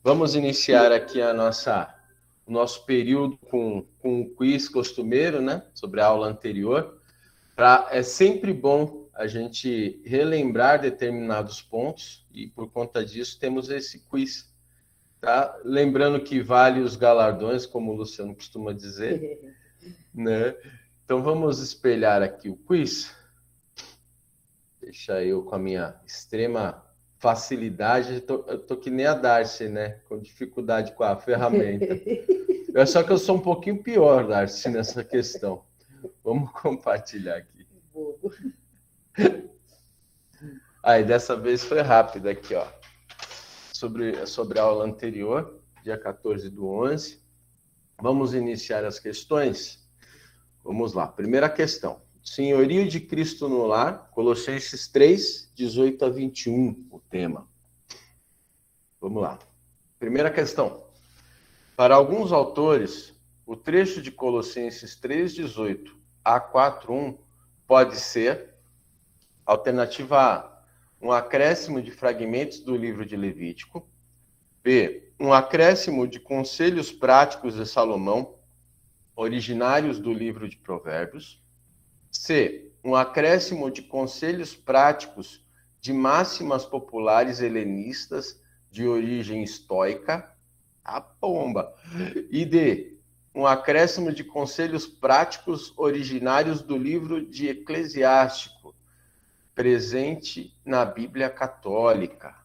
Vamos iniciar aqui o nosso período com o quiz costumeiro, né? Sobre a aula anterior. É sempre bom a gente relembrar determinados pontos e, por conta disso, temos esse quiz. Tá? Lembrando que vale os galardões, como o Luciano costuma dizer. Né? Então, vamos espelhar aqui o quiz. Deixa eu com a minha extrema facilidade. Eu tô que nem a Darcy, né? Com dificuldade com a ferramenta. Só que eu sou um pouquinho pior, Darcy, nessa questão. Vamos compartilhar aqui. Aí, dessa vez foi rápido aqui, ó. Sobre a aula anterior, dia 14/11. Vamos iniciar as questões? Vamos lá. Primeira questão. Senhorio de Cristo no lar, Colossenses 3, 18-21, o tema. Vamos lá. Primeira questão. Para alguns autores, o trecho de Colossenses 3, 18 a 4:1 pode ser, alternativa A, um acréscimo de fragmentos do livro de Levítico. B, um acréscimo de conselhos práticos de Salomão, originários do livro de Provérbios. C, um acréscimo de conselhos práticos de máximas populares helenistas de origem estoica. A pomba. E D, um acréscimo de conselhos práticos originários do livro de Eclesiástico, presente na Bíblia Católica.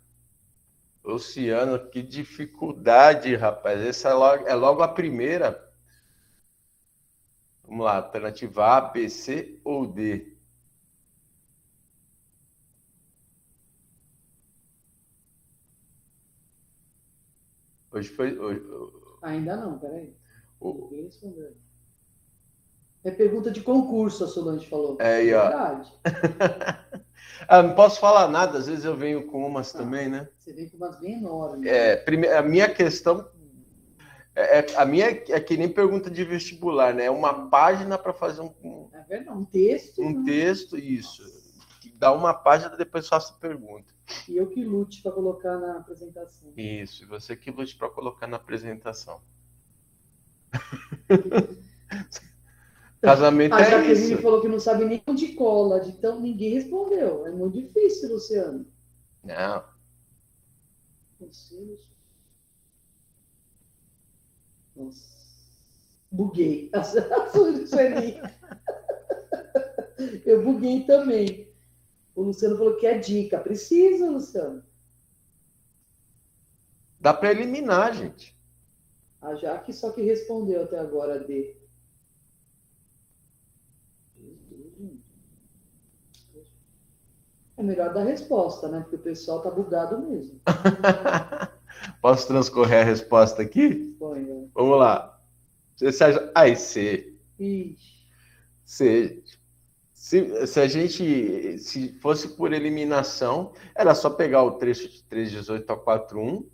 Luciano, que dificuldade, rapaz. Essa é logo a primeira. Vamos lá, alternativa A, B, C ou D? Hoje foi... Ainda não, peraí. Ninguém respondeu. É pergunta de concurso, a Solange falou. É verdade. Não posso falar nada, às vezes eu venho com umas também, né? Você vem com umas bem enormes. A minha questão... a minha é que nem pergunta de vestibular, né? É uma página para fazer É verdade, um texto. Um texto, isso. Que dá uma página, depois faço a pergunta. E eu que lute para colocar na apresentação. Isso, e você que lute para colocar na apresentação. Casamento é isso. A Jaqueline falou que não sabe nem onde cola, então ninguém respondeu. É muito difícil, Luciano. Não. Nossa. Buguei. Eu buguei também. O Luciano falou que é dica. Precisa, Luciano. Dá para eliminar, gente. A Jaque só que respondeu até agora D. É melhor dar resposta, né? Porque o pessoal tá bugado mesmo. Posso transcorrer a resposta aqui? Põe, né? Vamos lá. Você acha... Ai, C. Ixi. C. Se a gente... Se fosse por eliminação, era só pegar o trecho de 3:18 a 4:1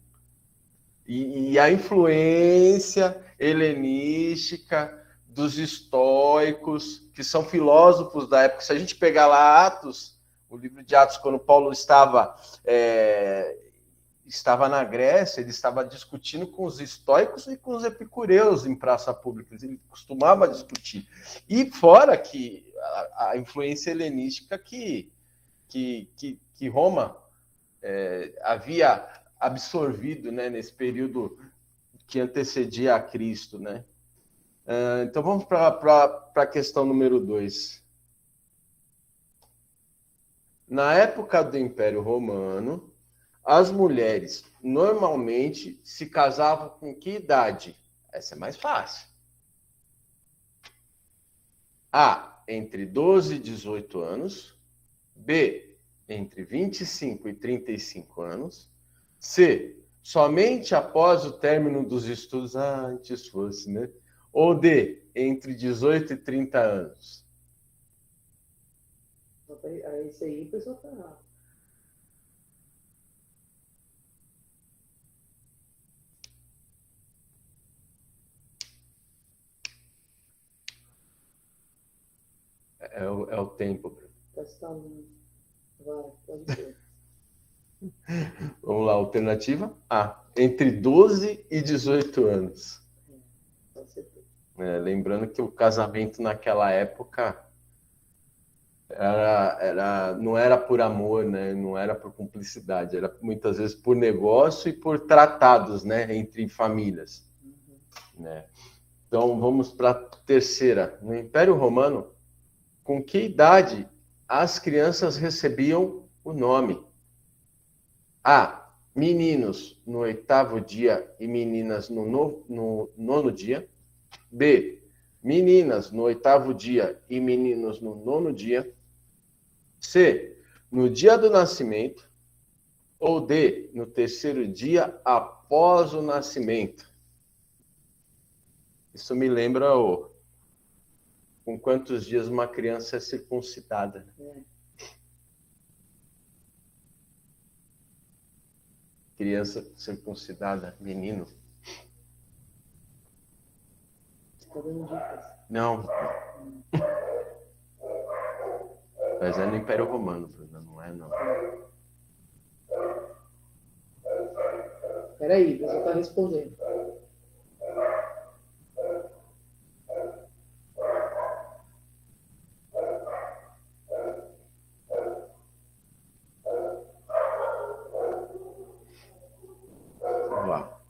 e a influência helenística dos estoicos, que são filósofos da época. Se a gente pegar lá Atos, o livro de Atos, quando Paulo estava na Grécia, ele estava discutindo com os estoicos e com os epicureus em praça pública. Ele costumava discutir. E fora que a influência helenística que Roma havia absorvido, né, nesse período que antecedia a Cristo, né? Então vamos para a questão número 2. Na época do Império Romano, as mulheres normalmente se casavam com que idade? Essa é mais fácil. A, entre 12 e 18 anos. B, entre 25 e 35 anos. C, somente após o término dos estudos, antes fosse, né? Ou D, entre 18 e 30 anos. Esse aí o pessoal tá... É o tempo. Vai, pode ser. Vamos lá, alternativa A. Entre 12 e 18 anos. Lembrando que o casamento naquela época não era por amor, né? Não era por cumplicidade, era muitas vezes por negócio e por tratados, né? Entre famílias. Né? Então, vamos para a terceira. No Império Romano, com que idade as crianças recebiam o nome? A. Meninos no 8º dia e meninas no 9º dia. B. Meninas no 8º dia e meninos no 9º dia. C. No dia do nascimento. Ou D. No 3º dia após o nascimento. Isso me lembra com quantos dias uma criança é circuncidada. Criança circuncidada, menino. Não. Mas é no Império Romano, Bruna, não é não. Peraí, você está respondendo. Vamos lá.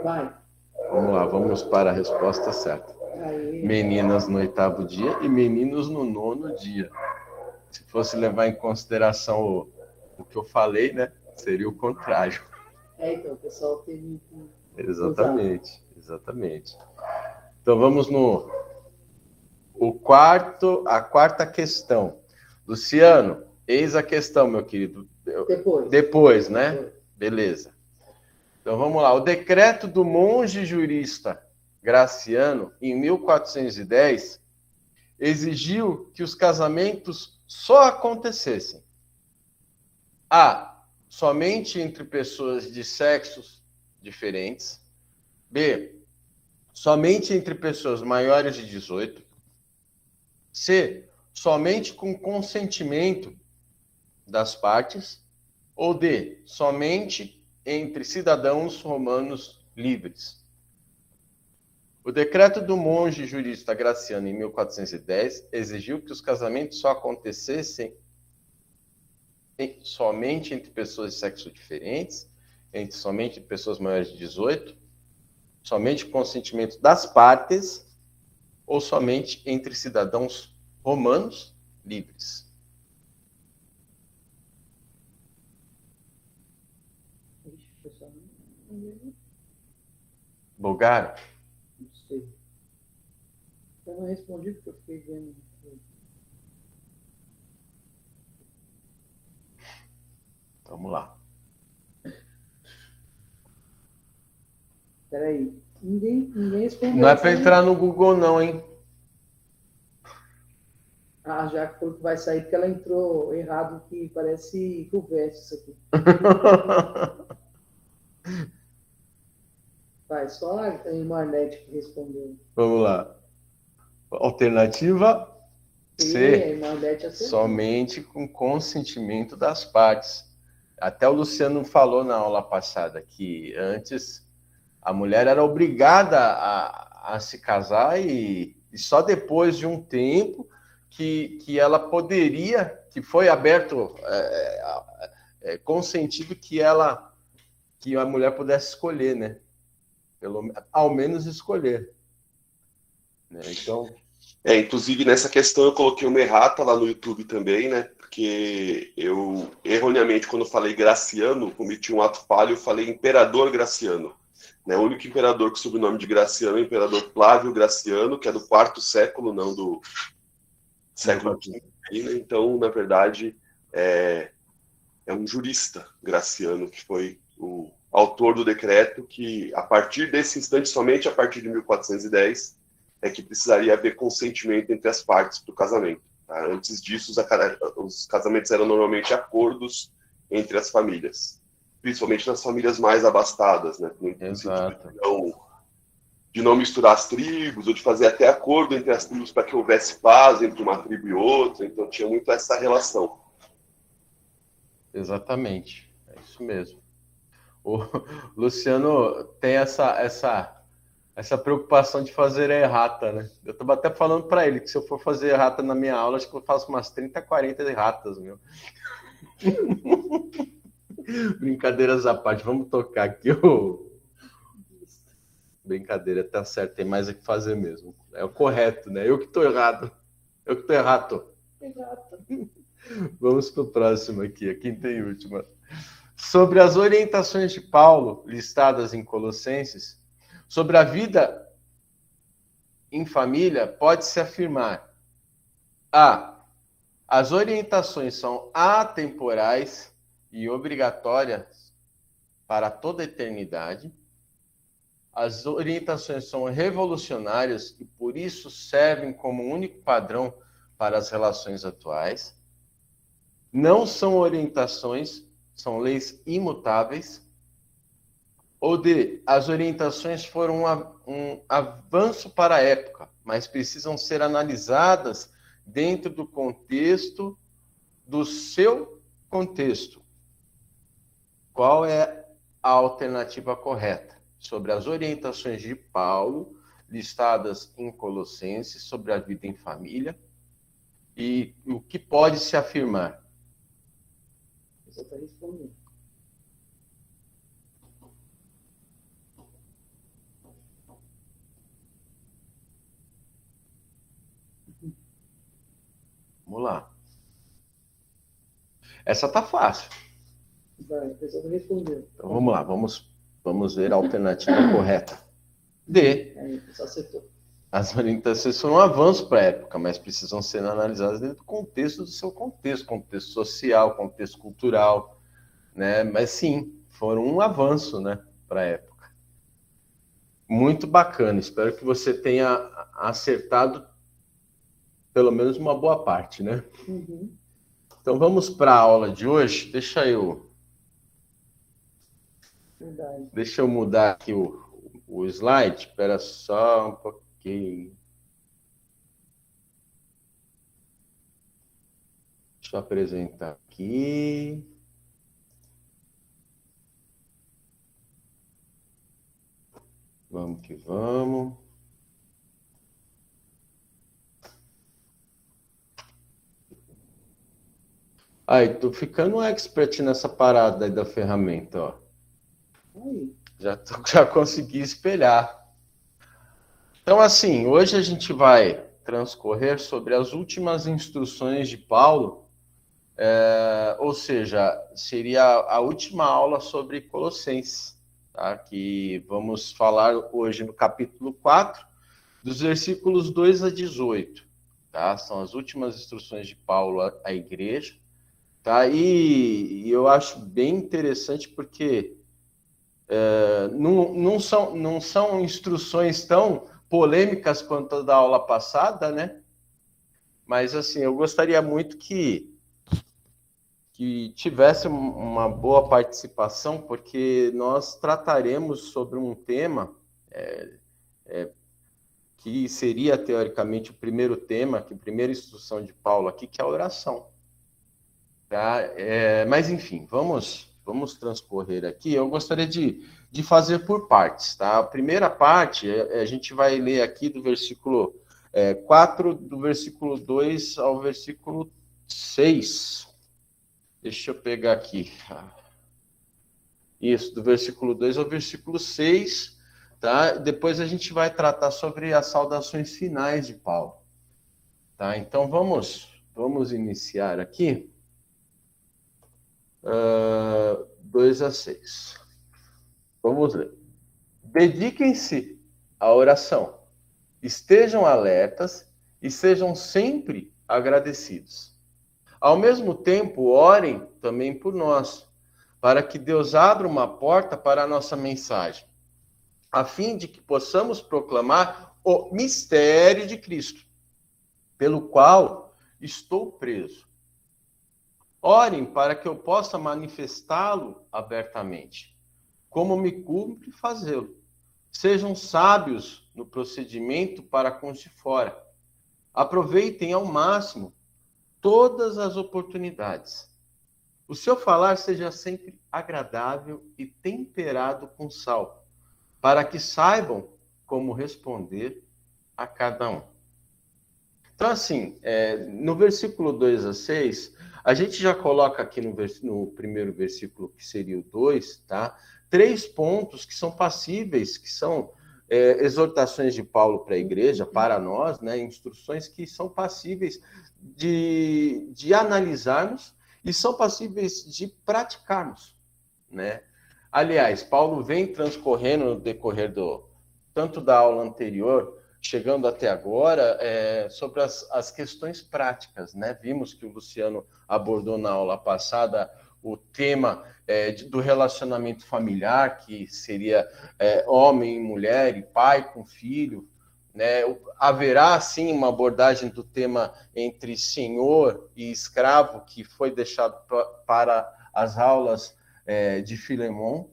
Vai. Vamos lá, vamos para a resposta certa. Aí. Meninas no 8º dia e meninos no 9º dia. Se fosse levar em consideração o que eu falei, né? Seria o contrário. Então, o pessoal teve que... Exatamente. Então, vamos a quarta questão. Luciano, eis a questão, meu querido. Depois, né? Depois. Beleza. Então, vamos lá. O decreto do monge jurista Graciano, em 1410, exigiu que os casamentos só acontecessem: A. Somente entre pessoas de sexos diferentes. B. Somente entre pessoas maiores de 18. C. Somente com consentimento das partes. Ou D. Somente entre cidadãos romanos livres. O decreto do monge jurista Graciano, em 1410, exigiu que os casamentos só acontecessem somente entre pessoas de sexo diferentes, somente entre pessoas maiores de 18, somente com consentimento das partes, ou somente entre cidadãos romanos livres. Bulgário? Não sei. Eu não respondi porque eu fiquei vendo. Vamos lá. Peraí. Ninguém respondeu. Não é para entrar no Google, não, hein? Ah, já que vai sair, porque ela entrou errado, que parece conversa isso aqui. Vai, só a Marnete que respondeu. Vamos lá. Alternativa C. Somente com consentimento das partes. Até o Luciano falou na aula passada que antes a mulher era obrigada a se casar e só depois de um tempo que ela poderia, que foi aberto, consentido que a mulher pudesse escolher, né? Ao menos escolher. Né? Então... inclusive nessa questão eu coloquei uma errata lá no YouTube também, né? Porque eu, erroneamente, quando falei Graciano, cometi um ato falho, eu falei Imperador Graciano. Né? O único imperador com o sobrenome de Graciano é o Imperador Flávio Graciano, que é do 4º século, não do século V. Então, na verdade, é um jurista Graciano, que foi o autor do decreto, que a partir desse instante, somente a partir de 1410, é que precisaria haver consentimento entre as partes para o casamento. Tá? Antes disso, os casamentos eram normalmente acordos entre as famílias, principalmente nas famílias mais abastadas, né? Exato. De não misturar as tribos, ou de fazer até acordo entre as tribos para que houvesse paz entre uma tribo e outra, então tinha muito essa relação. Exatamente, é isso mesmo. O Luciano tem essa preocupação de fazer errata, né? Eu estava até falando para ele que se eu for fazer errata na minha aula, acho que eu faço umas 30, 40 erratas, meu. Brincadeiras à parte, vamos tocar aqui o... Brincadeira, tá certo, tem mais a que fazer mesmo. É o correto, né? Eu que tô errado. Eu que tô errado. Exato. Vamos para o próximo aqui, a quinta e última. Sobre as orientações de Paulo, listadas em Colossenses, sobre a vida em família, pode-se afirmar: A. As orientações são atemporais e obrigatórias para toda a eternidade. As orientações são revolucionárias e, por isso, servem como único padrão para as relações atuais. Não são orientações, são leis imutáveis. Ou D. As orientações foram um avanço para a época, mas precisam ser analisadas dentro do contexto, do seu contexto. Qual é a alternativa correta? Sobre as orientações de Paulo, listadas em Colossenses, sobre a vida em família, e o que pode se afirmar? Você está respondendo. Vamos lá. Essa tá fácil. Vai, você vai responder. Então vamos lá, vamos ver a alternativa correta. D. Aí, você acertou. As orientações foram um avanço para a época, mas precisam ser analisadas dentro do contexto do seu contexto social, contexto cultural, né? Mas sim, foram um avanço, né, para a época. Muito bacana, espero que você tenha acertado pelo menos uma boa parte, né? Uhum. Então vamos para a aula de hoje. Deixa eu mudar aqui o slide. Espera só um pouquinho. Deixa eu apresentar aqui. Vamos que vamos. Aí, tô ficando um expert nessa parada aí da ferramenta, ó. Já consegui espelhar. Então, assim, hoje a gente vai transcorrer sobre as últimas instruções de Paulo, ou seja, seria a última aula sobre Colossenses, tá? Que vamos falar hoje no capítulo 4, dos versículos 2 a 18, tá? São as últimas instruções de Paulo à igreja, tá? E eu acho bem interessante porque não são instruções tão polêmicas quanto a da aula passada, né? Mas, assim, eu gostaria muito que tivesse uma boa participação, porque nós trataremos sobre um tema que seria, teoricamente, o primeiro tema, a primeira instrução de Paulo aqui, que é a oração. Tá? Mas, enfim, vamos transcorrer aqui. Eu gostaria de fazer por partes. Tá? A primeira parte, a gente vai ler aqui do versículo 4, do versículo 2 ao versículo 6. Deixa eu pegar aqui. Isso, do versículo 2 ao versículo 6. Tá? Depois a gente vai tratar sobre as saudações finais de Paulo. Tá? Então, vamos iniciar aqui. 2 a 6. Vamos ler. Dediquem-se à oração. Estejam alertas e sejam sempre agradecidos. Ao mesmo tempo, orem também por nós, para que Deus abra uma porta para a nossa mensagem, a fim de que possamos proclamar o mistério de Cristo, pelo qual estou preso. Orem para que eu possa manifestá-lo abertamente, como me cumpre fazê-lo. Sejam sábios no procedimento para com os de fora. Aproveitem ao máximo todas as oportunidades. o seu falar seja sempre agradável e temperado com sal, para que saibam como responder a cada um. Então, assim, no versículo 2-6, a gente já coloca aqui no primeiro versículo, que seria o 2, tá? 3 pontos que são passíveis, que são exortações de Paulo para a igreja, para nós, né? Instruções que são passíveis de analisarmos e são passíveis de praticarmos, né? Aliás, Paulo vem transcorrendo no decorrer tanto da aula anterior, chegando até agora, sobre as questões práticas, né? Vimos que o Luciano abordou na aula passada o tema do relacionamento familiar, que seria homem e mulher, e pai com filho, né? Haverá, sim, uma abordagem do tema entre senhor e escravo, que foi deixado para as aulas de Filemon,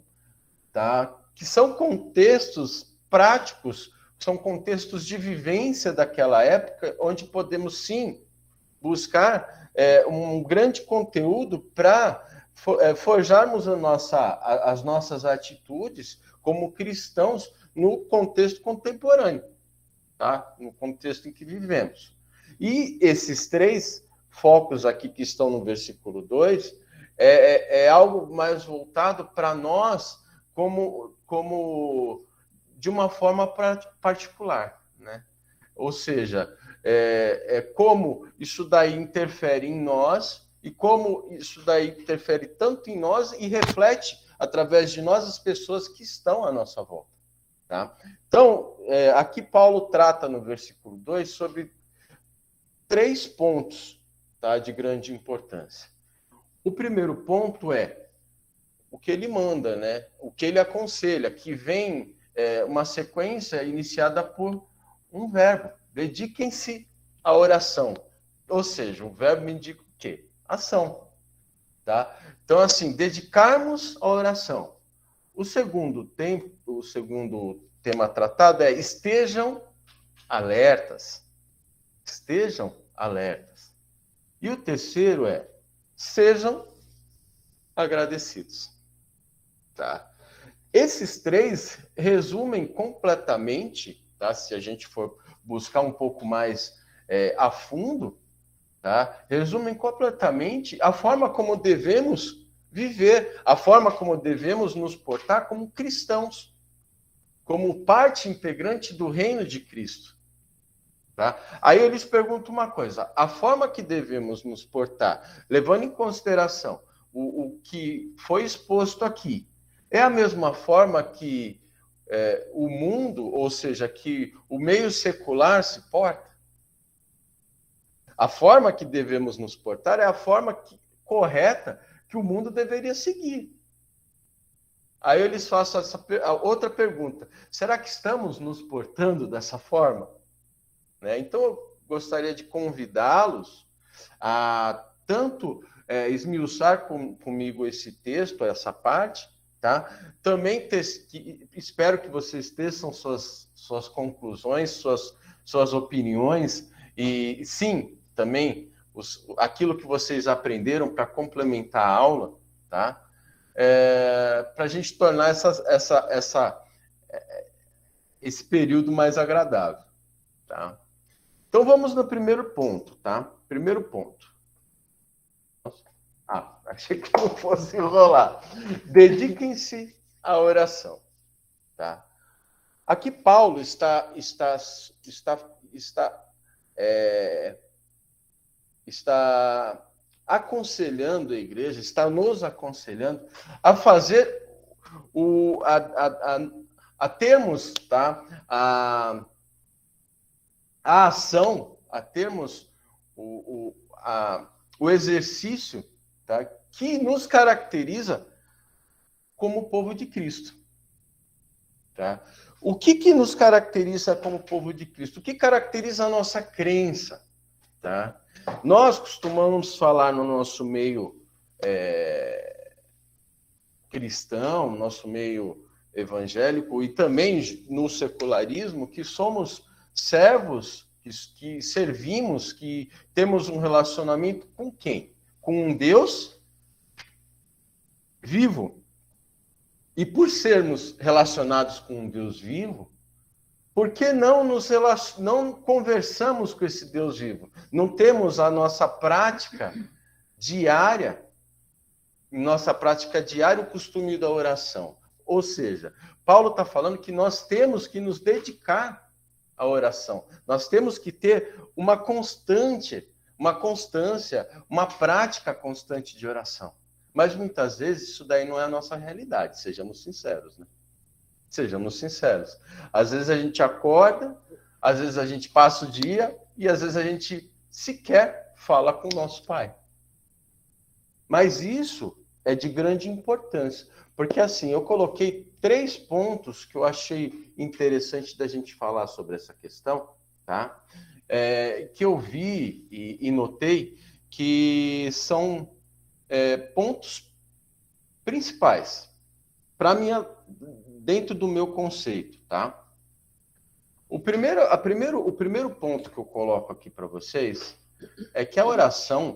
tá? Que são contextos práticos, são contextos de vivência daquela época, onde podemos, sim, buscar um grande conteúdo para forjarmos as nossas atitudes como cristãos no contexto contemporâneo, tá? No contexto em que vivemos. E esses 3 focos aqui que estão no versículo 2 é algo mais voltado para nós como de uma forma particular, né? Ou seja, como isso daí interfere em nós e como isso daí interfere tanto em nós e reflete através de nós as pessoas que estão à nossa volta, tá? Então, aqui Paulo trata no versículo 2 sobre 3 pontos, tá, de grande importância. O primeiro ponto é o que ele manda, né? O que ele aconselha, que vem uma sequência iniciada por um verbo. Dediquem-se à oração. Ou seja, o verbo me indica o quê? Ação. Tá? Então, assim, dedicarmos à oração. O segundo tema tratado é estejam alertas. Estejam alertas. E o terceiro é sejam agradecidos. Tá? Esses 3 resumem completamente, tá? Se a gente for buscar um pouco mais a fundo, tá? Resumem completamente a forma como devemos viver, a forma como devemos nos portar como cristãos, como parte integrante do reino de Cristo. Tá? Aí eu lhes pergunto uma coisa, a forma que devemos nos portar, levando em consideração o que foi exposto aqui, é a mesma forma que o mundo, ou seja, que o meio secular se porta? A forma que devemos nos portar é a forma correta que o mundo deveria seguir. Aí eu lhes faço a outra pergunta. Será que estamos nos portando dessa forma? Né? Então, eu gostaria de convidá-los a tanto esmiuçar comigo esse texto, essa parte, tá? Também espero que vocês teçam suas conclusões, suas opiniões, e sim, também aquilo que vocês aprenderam para complementar a aula, tá? Para a gente tornar esse período mais agradável, tá? Então vamos no primeiro ponto, tá? Primeiro ponto. Achei que não fosse enrolar. Dediquem-se à oração, tá? Aqui Paulo está aconselhando a igreja, está nos aconselhando a fazer a termos, tá? A ação, a termos o exercício, tá? Que nos caracteriza como povo de Cristo. Tá? O que nos caracteriza como povo de Cristo? O que caracteriza a nossa crença? Tá? Nós costumamos falar no nosso meio cristão, no nosso meio evangélico e também no secularismo, que somos servos, que servimos, que temos um relacionamento com quem? Com um Deus vivo. E por sermos relacionados com um Deus vivo, por que não não conversamos com esse Deus vivo? Não temos a nossa prática diária, o costume da oração. Ou seja, Paulo está falando que nós temos que nos dedicar à oração. Nós temos que ter uma constância, uma prática constante de oração. Mas muitas vezes isso daí não é a nossa realidade, sejamos sinceros, né? Sejamos sinceros. Às vezes a gente acorda, às vezes a gente passa o dia e às vezes a gente sequer fala com o nosso Pai. Mas isso é de grande importância, porque assim, eu coloquei 3 pontos que eu achei interessante da gente falar sobre essa questão, tá? Que eu vi e notei que são pontos principais para minha dentro do meu conceito, tá? O primeiro ponto que eu coloco aqui para vocês é que a oração,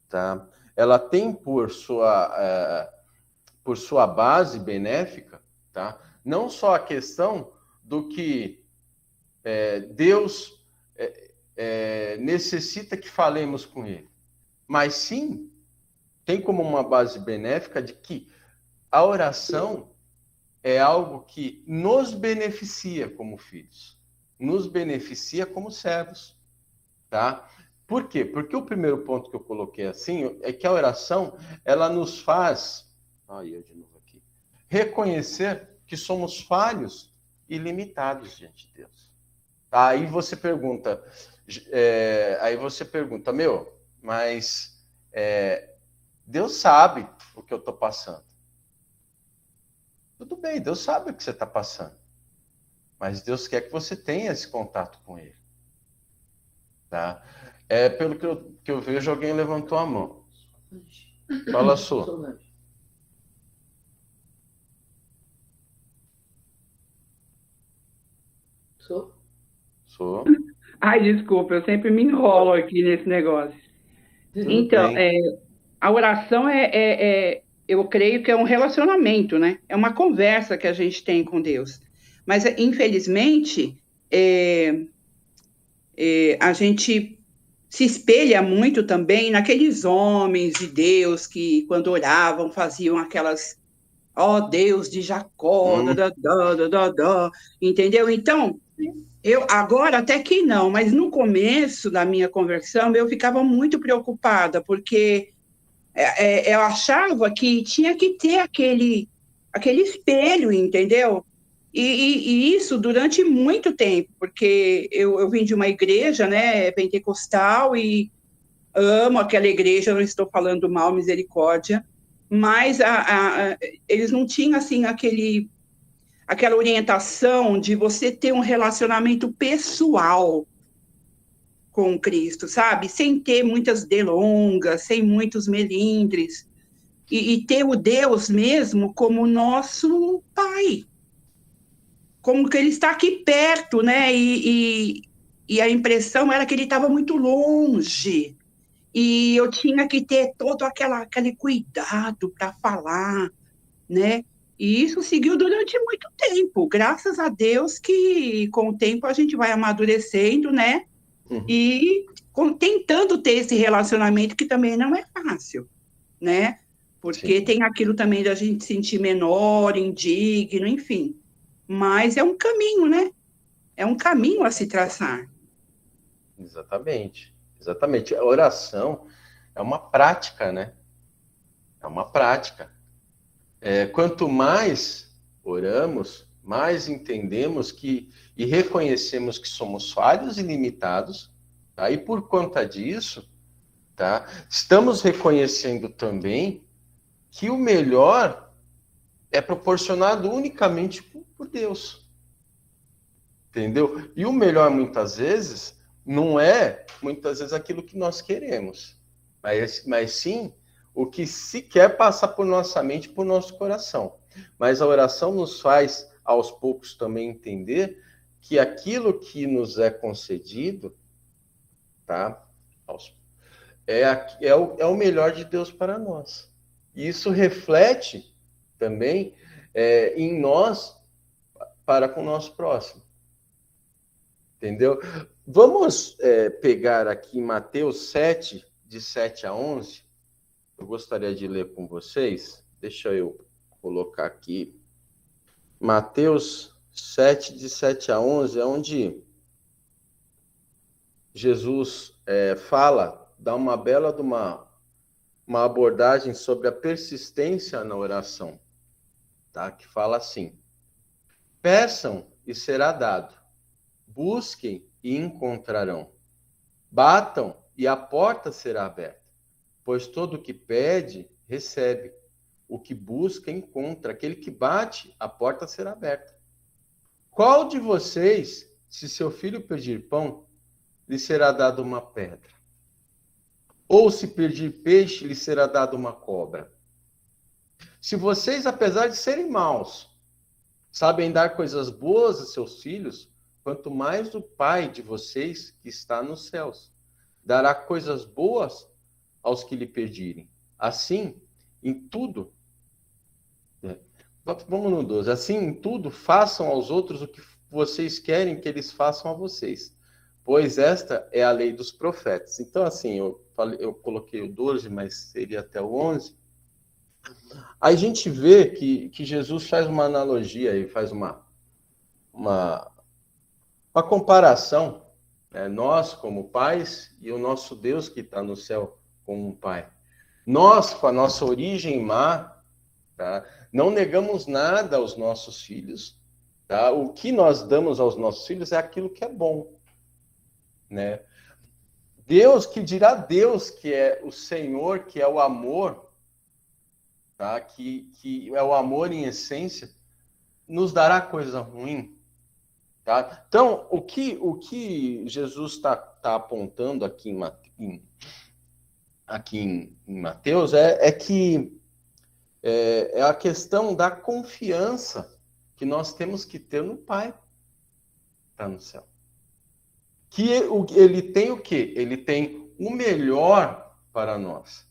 tá? Ela tem por sua base benéfica, tá? Não só a questão do que Deus necessita que falemos com Ele, mas sim tem como uma base benéfica de que a oração é algo que nos beneficia como filhos, nos beneficia como servos, tá? Por quê? Porque o primeiro ponto que eu coloquei assim é que a oração, ela nos faz, eu de novo aqui, reconhecer que somos falhos e limitados diante de Deus. Aí você pergunta, mas Deus sabe o que eu estou passando. Tudo bem, Deus sabe o que você está passando. Mas Deus quer que você tenha esse contato com Ele. Tá? Pelo que eu vejo, alguém levantou a mão. Fala, Sô. Sou. Ai, desculpa, eu sempre me enrolo aqui nesse negócio. Então, a oração eu creio que é um relacionamento, né? É uma conversa que a gente tem com Deus. Mas, infelizmente, a gente se espelha muito também naqueles homens de Deus que, quando oravam, faziam aquelas, Deus de Jacó, entendeu? Então, eu agora até que não, mas no começo da minha conversão, eu ficava muito preocupada, porque eu achava que tinha que ter aquele espelho, entendeu? E isso durante muito tempo, porque eu vim de uma igreja, né, pentecostal, e amo aquela igreja, não estou falando mal, misericórdia, mas eles não tinham, assim, aquela orientação de você ter um relacionamento pessoal com Cristo, sabe? Sem ter muitas delongas, sem muitos melindres, e ter o Deus mesmo como nosso Pai, como que Ele está aqui perto, né? E a impressão era que Ele estava muito longe, e eu tinha que ter todo aquele cuidado para falar, né? E isso seguiu durante muito tempo, graças a Deus que com o tempo a gente vai amadurecendo, né? Uhum. E tentando ter esse relacionamento que também não é fácil, né? Porque tem aquilo também da gente sentir menor, indigno, enfim. Mas é um caminho, né? É um caminho a se traçar. Exatamente. Exatamente. A oração é uma prática, né? É uma prática. Quanto mais oramos, mais entendemos e reconhecemos que somos falhos e limitados, tá? E por conta disso, tá? Estamos reconhecendo também que o melhor é proporcionado unicamente por Deus. Entendeu? E o melhor, muitas vezes, não é, aquilo que nós queremos, mas sim o que se quer passar por nossa mente, por nosso coração. Mas a oração nos faz, aos poucos, também entender que aquilo que nos é concedido, tá? É o melhor de Deus para nós. E isso reflete também em nós para com o nosso próximo. Entendeu? Vamos pegar aqui Mateus 7, de 7 a 11. Eu gostaria de ler com vocês. Deixa eu colocar aqui. Mateus 7, de 7 a 11, é onde Jesus fala, dá uma bela de uma abordagem sobre a persistência na oração, tá? Que fala assim: peçam e será dado, busquem e encontrarão, batam e a porta será aberta, pois todo o que pede, recebe, o que busca, encontra, aquele que bate, a porta será aberta. Qual de vocês, se seu filho pedir pão, lhe será dado uma pedra? Ou se pedir peixe, lhe será dado uma cobra? Se vocês, apesar de serem maus, sabem dar coisas boas a seus filhos, quanto mais o Pai de vocês, que está nos céus, dará coisas boas aos que lhe pedirem. Assim, em tudo, vamos no 12, assim em tudo, façam aos outros o que vocês querem que eles façam a vocês, pois esta é a lei dos profetas. Então, assim, eu coloquei o 12, mas seria até o 11. Aí a gente vê que Jesus faz uma analogia e faz uma comparação, né? Nós como pais e o nosso Deus que está no céu como um pai. Nós, com a nossa origem má, tá? Não negamos nada aos nossos filhos, tá? O que nós damos aos nossos filhos é aquilo que é bom, né? Deus, que dirá Deus, que é o Senhor, que é o amor, tá? Que é o amor em essência, nos dará coisa ruim, tá? Então, o que Jesus está apontando aqui em Mateus é que é a questão da confiança que nós temos que ter no Pai que está no céu. Que ele tem o quê? Ele tem o melhor para nós.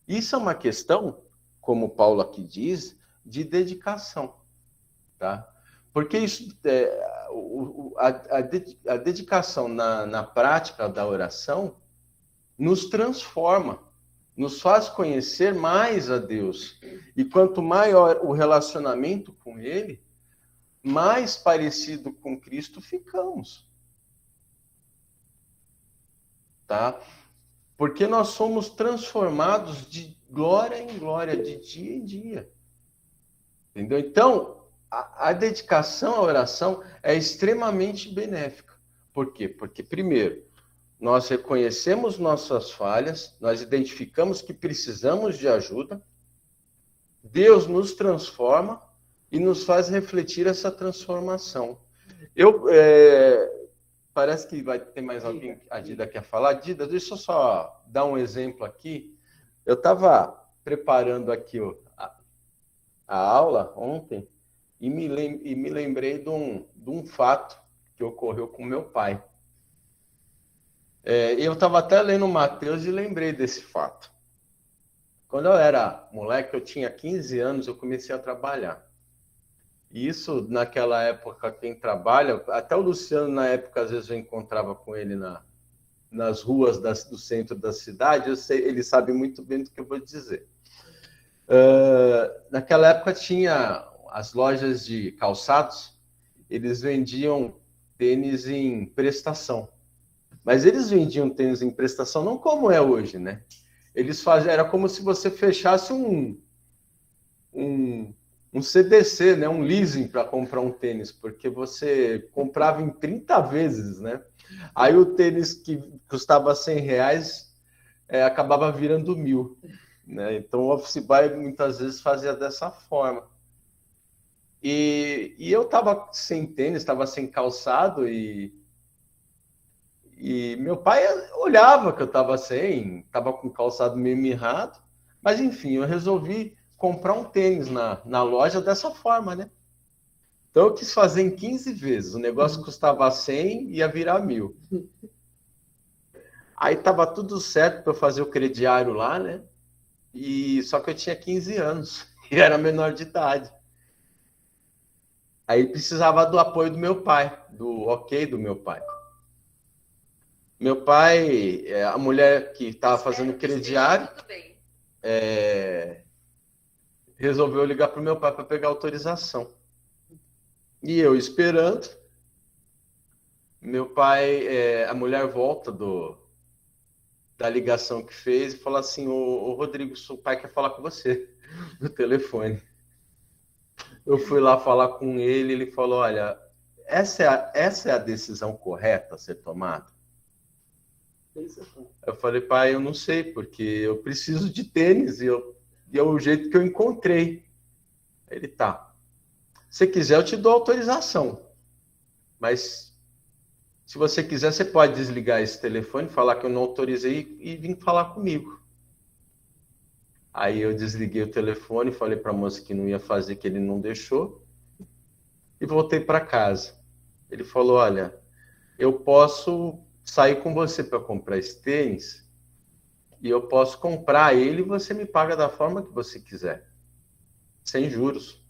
Isso é uma questão, como Paulo aqui diz, de dedicação, tá? Porque isso, a dedicação na prática da oração nos transforma, nos faz conhecer mais a Deus. E quanto maior o relacionamento com Ele, mais parecido com Cristo ficamos. Tá? Porque nós somos transformados de glória em glória, de dia em dia. Entendeu? Então, a dedicação à oração é extremamente benéfica. Por quê? Porque, primeiro, nós reconhecemos nossas falhas, nós identificamos que precisamos de ajuda, Deus nos transforma e nos faz refletir essa transformação. Parece que vai ter mais alguém, a Dida quer falar. Dida, deixa eu só dar um exemplo aqui. Eu estava preparando aqui a aula ontem e me lembrei de um fato que ocorreu com meu pai. Eu estava até lendo Mateus e lembrei desse fato. Quando eu era moleque, eu tinha 15 anos, eu comecei a trabalhar. E isso, naquela época, quem trabalha, até o Luciano, na época, às vezes eu encontrava com ele nas ruas do centro da cidade, ele sabe muito bem do que eu vou dizer. Naquela época tinha as lojas de calçados, eles vendiam tênis em prestação. Mas eles vendiam tênis em prestação não como é hoje, né? Era como se você fechasse um CDC, né? Um leasing para comprar um tênis, porque você comprava em 30 vezes, né? Aí o tênis que custava R$100 acabava virando 1.000, né? Então o office buy muitas vezes fazia dessa forma. E eu estava sem tênis, estava sem calçado e meu pai olhava que eu estava com o calçado meio mirrado, mas enfim, eu resolvi comprar um tênis na loja dessa forma, né? Então eu quis fazer em 15 vezes, o negócio custava 100 e ia virar 1.000. Aí estava tudo certo para eu fazer o crediário lá, né? E só que eu tinha 15 anos e era menor de idade. Aí precisava do apoio do meu pai, do ok do meu pai. Meu pai, a mulher que estava fazendo crediário, resolveu ligar para o meu pai para pegar autorização. E eu esperando, meu pai, a mulher volta da ligação que fez e fala assim: ô Rodrigo, seu pai quer falar com você no telefone. Eu fui lá falar com ele, ele falou: olha, essa é a decisão correta a ser tomada? Eu falei: pai, eu não sei, porque eu preciso de tênis e é o jeito que eu encontrei. Ele: tá. Se quiser, eu te dou autorização. Mas se você quiser, você pode desligar esse telefone, falar que eu não autorizei e vir falar comigo. Aí eu desliguei o telefone, falei para a moça que não ia fazer, que ele não deixou, e voltei para casa. Ele falou: olha, eu posso sair com você para comprar esse tênis, e eu posso comprar ele e você me paga da forma que você quiser, sem juros.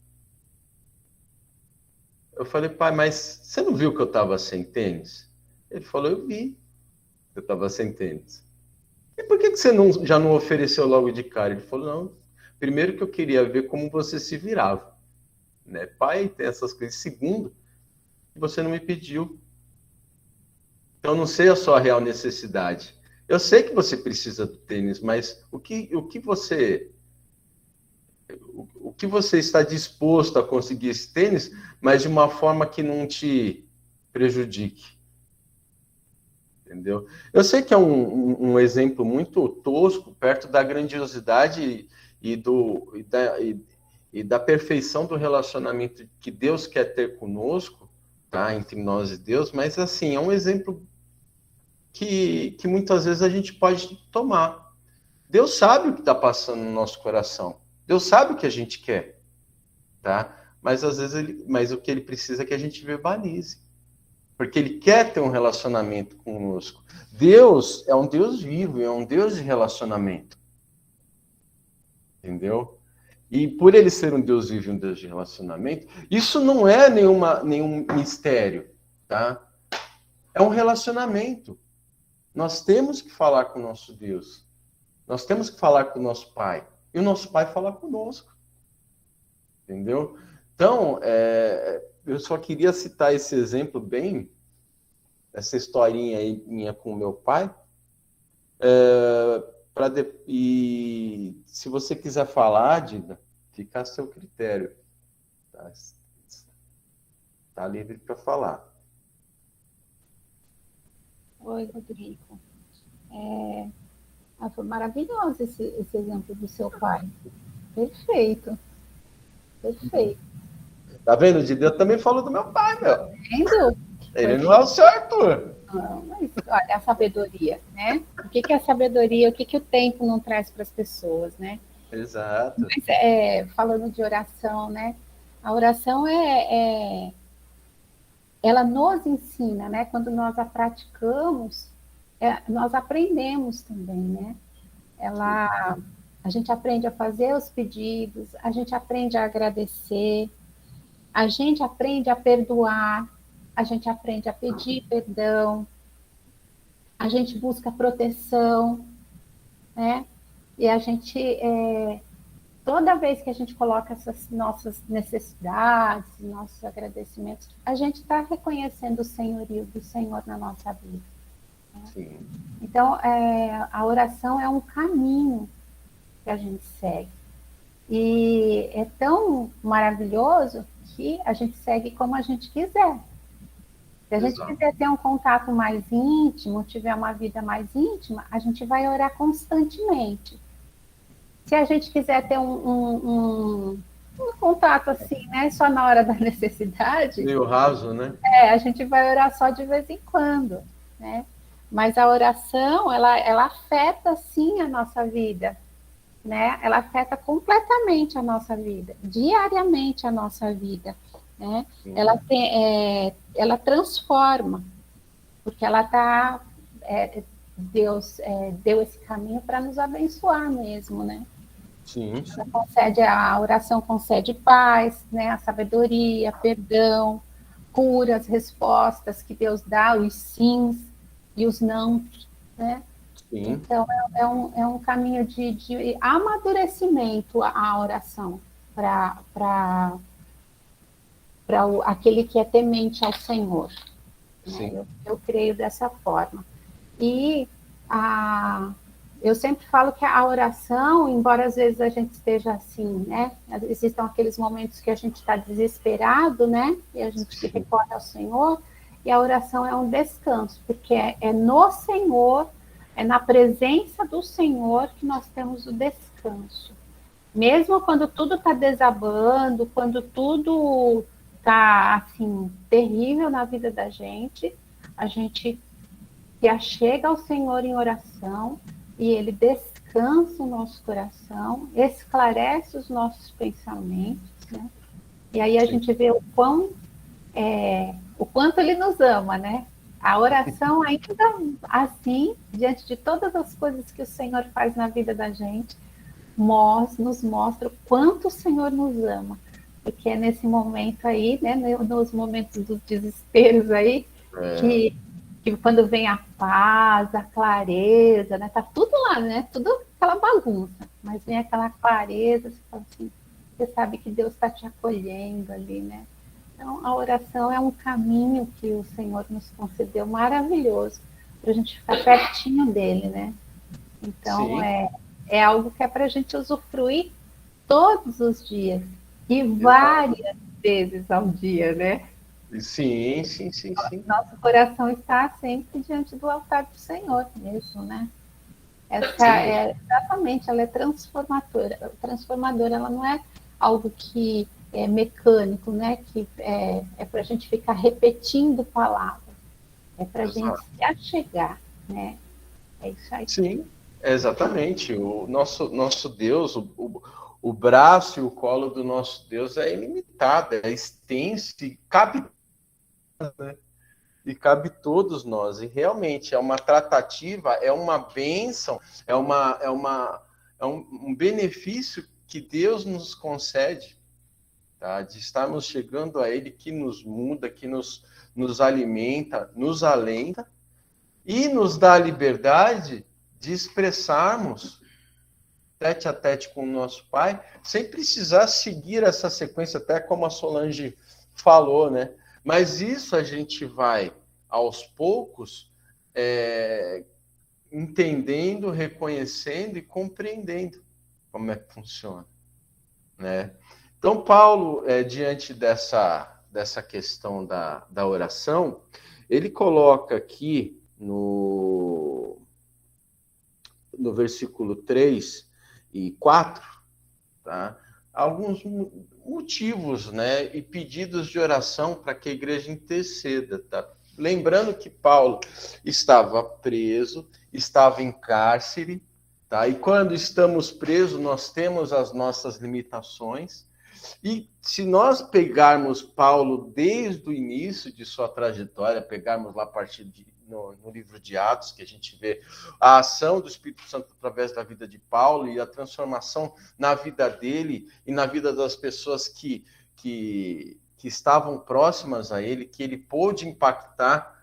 Eu falei: pai, mas você não viu que eu estava sem tênis? Ele falou: eu vi que eu estava sem tênis. E por que você já não ofereceu logo de cara? Ele falou: não, primeiro que eu queria ver como você se virava. Né? Pai tem essas coisas. Segundo, você não me pediu. Então, eu não sei a sua real necessidade. Eu sei que você precisa do tênis, mas o que você está disposto a conseguir esse tênis, mas de uma forma que não te prejudique? Entendeu? Eu sei que é um exemplo muito tosco, perto da grandiosidade e da perfeição do relacionamento que Deus quer ter conosco, tá? Entre nós e Deus, mas assim, é um exemplo que muitas vezes a gente pode tomar. Deus sabe o que está passando no nosso coração. Deus sabe o que a gente quer, tá? Mas às vezes mas o que ele precisa é que a gente verbalize. Porque ele quer ter um relacionamento conosco. Deus é um Deus vivo, é um Deus de relacionamento. Entendeu? E por ele ser um Deus vivo e um Deus de relacionamento, isso não é nenhum mistério, tá? É um relacionamento. Nós temos que falar com o nosso Deus. Nós temos que falar com o nosso Pai. E o nosso Pai fala conosco. Entendeu? Então, eu só queria citar esse exemplo bem, essa historinha aí minha com o meu pai, e se você quiser falar, Dida, fica a seu critério. Tá livre para falar. Oi, Rodrigo. Foi maravilhoso esse exemplo do seu pai. Perfeito. Perfeito. Tá vendo, Dida? Eu também falo do meu pai, meu. Vendo? Ele não é o seu Arthur. Não, mas olha, a sabedoria, né? O que é a sabedoria? O que o tempo não traz para as pessoas, né? Exato. Mas, falando de oração, né? A oração ela nos ensina, né? Quando nós a praticamos, nós aprendemos também, né? A gente aprende a fazer os pedidos, a gente aprende a agradecer, a gente aprende a perdoar, a gente aprende a pedir perdão, a gente busca proteção, né? E a gente, toda vez que a gente coloca essas nossas necessidades, nossos agradecimentos, a gente está reconhecendo o senhorio do Senhor na nossa vida. Né? Sim. Então, a oração é um caminho que a gente segue. E é tão maravilhoso que a gente segue como a gente quiser. Se a gente quiser ter um contato mais íntimo, tiver uma vida mais íntima, a gente vai orar constantemente. Se a gente quiser ter um contato assim, né, só na hora da necessidade... Meio raso, né? A gente vai orar só de vez em quando, né? Mas a oração, ela afeta, sim, a nossa vida, né? Ela afeta completamente a nossa vida, diariamente a nossa vida, né? Ela transforma, porque ela Deus deu esse caminho para nos abençoar mesmo, né? Sim. A oração concede paz, né? A sabedoria, perdão, curas, respostas que Deus dá, os sims e os não, né? Sim. Então, é um caminho de amadurecimento a oração para aquele que é temente ao Senhor. Né? Eu creio dessa forma. E eu sempre falo que a oração, embora às vezes a gente esteja assim, né? Existam aqueles momentos que a gente está desesperado, né? E a gente se recorre ao Senhor, e a oração é um descanso, porque é no Senhor, é na presença do Senhor que nós temos o descanso. Mesmo quando tudo está desabando, quando tudo está assim, terrível na vida da gente, a gente se achega ao Senhor em oração e Ele descansa o nosso coração, esclarece os nossos pensamentos, né? E aí a gente vê o quanto Ele nos ama, né? A oração ainda assim, diante de todas as coisas que o Senhor faz na vida da gente, nos mostra o quanto o Senhor nos ama. Porque é nesse momento aí, né, nos momentos dos desesperos aí, que quando vem a paz, a clareza, né, tá tudo lá, né, tudo aquela bagunça, mas vem aquela clareza, você fala assim, você sabe que Deus está te acolhendo ali, né. Então, a oração é um caminho que o Senhor nos concedeu maravilhoso para a gente ficar pertinho dele, né. Então, é algo que é para a gente usufruir todos os dias e várias vezes ao dia, né? Sim. Nosso coração está sempre diante do altar do Senhor mesmo, né? Exatamente, ela é transformadora, ela não é algo que é mecânico, né? Que é para a gente ficar repetindo palavras, é para a gente se achegar, né? É isso aí. Sim, exatamente. O nosso Deus, o braço e o colo do nosso Deus é ilimitado, é extenso e cabe, né? E cabe todos nós. E realmente é uma tratativa, é uma bênção, é um benefício que Deus nos concede, tá? De estarmos chegando a Ele, que nos muda, que nos alimenta, nos alenta e nos dá a liberdade de expressarmos tete a tete com o nosso Pai, sem precisar seguir essa sequência, até como a Solange falou, né? Mas isso a gente vai, aos poucos, entendendo, reconhecendo e compreendendo como é que funciona, né? Então, Paulo, diante dessa questão da oração, ele coloca aqui no versículo 3 e 4, tá? Alguns motivos, né, e pedidos de oração para que a igreja interceda, tá? Lembrando que Paulo estava preso, estava em cárcere, tá? E quando estamos presos, nós temos as nossas limitações. E se nós pegarmos Paulo desde o início de sua trajetória, pegarmos lá a partir no livro de Atos, que a gente vê a ação do Espírito Santo através da vida de Paulo e a transformação na vida dele e na vida das pessoas que estavam próximas a ele, que ele pôde impactar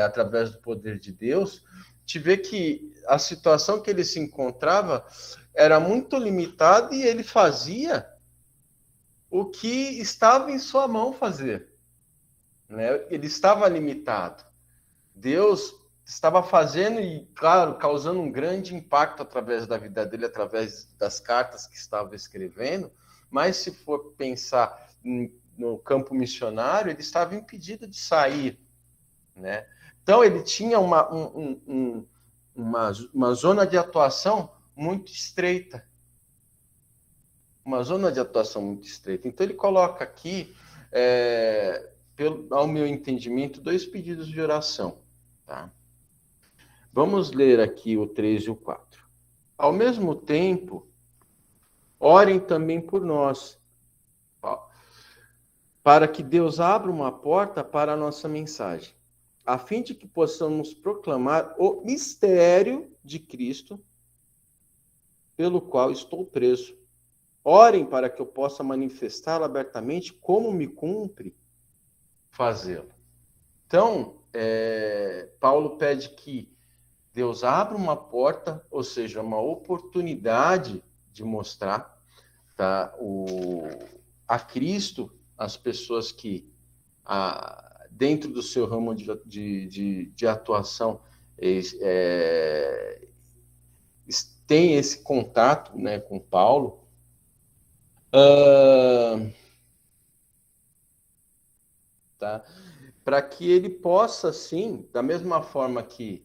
através do poder de Deus, te vê que a situação que ele se encontrava era muito limitada e ele fazia o que estava em sua mão fazer, né? Ele estava limitado. Deus estava fazendo e, claro, causando um grande impacto através da vida dele, através das cartas que estava escrevendo, mas se for pensar no campo missionário, ele estava impedido de sair, né? Então, ele tinha uma zona de atuação muito estreita. Uma zona de atuação muito estreita. Então, ele coloca aqui, ao meu entendimento, 2 pedidos de oração. Tá? Vamos ler aqui o 3 e o 4. Ao mesmo tempo, orem também por nós, para que Deus abra uma porta para a nossa mensagem, a fim de que possamos proclamar o mistério de Cristo, pelo qual estou preso. Orem para que eu possa manifestá-lo abertamente, como me cumpre fazê-lo. Então, Paulo pede que Deus abra uma porta, ou seja, uma oportunidade de mostrar, tá, a Cristo, as pessoas que, dentro do seu ramo de atuação, tem esse contato, né, com Paulo. Tá? Para que ele possa, sim, da mesma forma que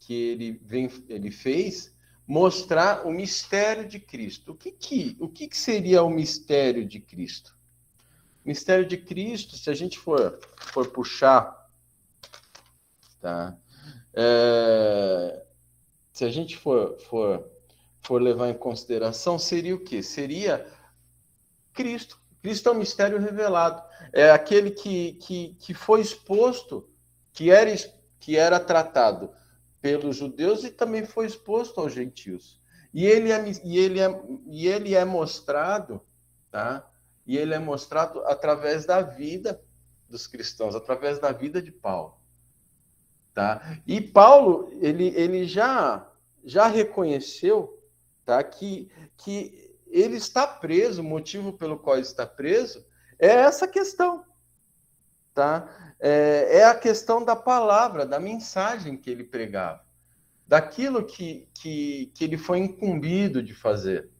ele fez, mostrar o mistério de Cristo. O que seria o mistério de Cristo? O mistério de Cristo, se a gente for puxar, tá? Se a gente for levar em consideração, seria o quê? Seria Cristo. Cristo é um mistério revelado. É aquele que foi exposto, que era tratado pelos judeus e também foi exposto aos gentios. E ele é mostrado, tá? E ele é mostrado através da vida dos cristãos, através da vida de Paulo, tá? E Paulo, ele já reconheceu, tá, que ele está preso, o motivo pelo qual ele está preso é essa questão, tá? É a questão da palavra, da mensagem que ele pregava, daquilo que ele foi incumbido de fazer,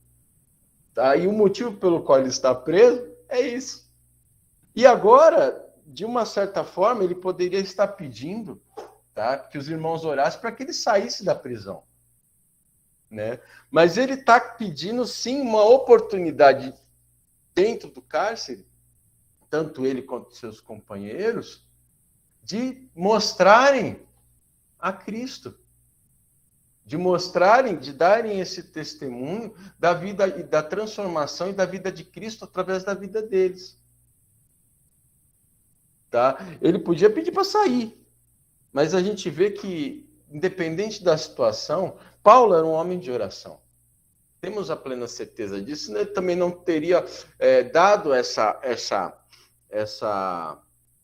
tá? E o motivo pelo qual ele está preso é isso. E agora, de uma certa forma, ele poderia estar pedindo, tá, que os irmãos orassem para que ele saísse da prisão, né? Mas ele está pedindo, sim, uma oportunidade dentro do cárcere, tanto ele quanto seus companheiros, de mostrarem a Cristo, de darem esse testemunho da vida e da transformação e da vida de Cristo através da vida deles. Tá? Ele podia pedir para sair, mas a gente vê que, independente da situação, Paulo era um homem de oração. Temos a plena certeza disso, né? Ele também não teria dado essa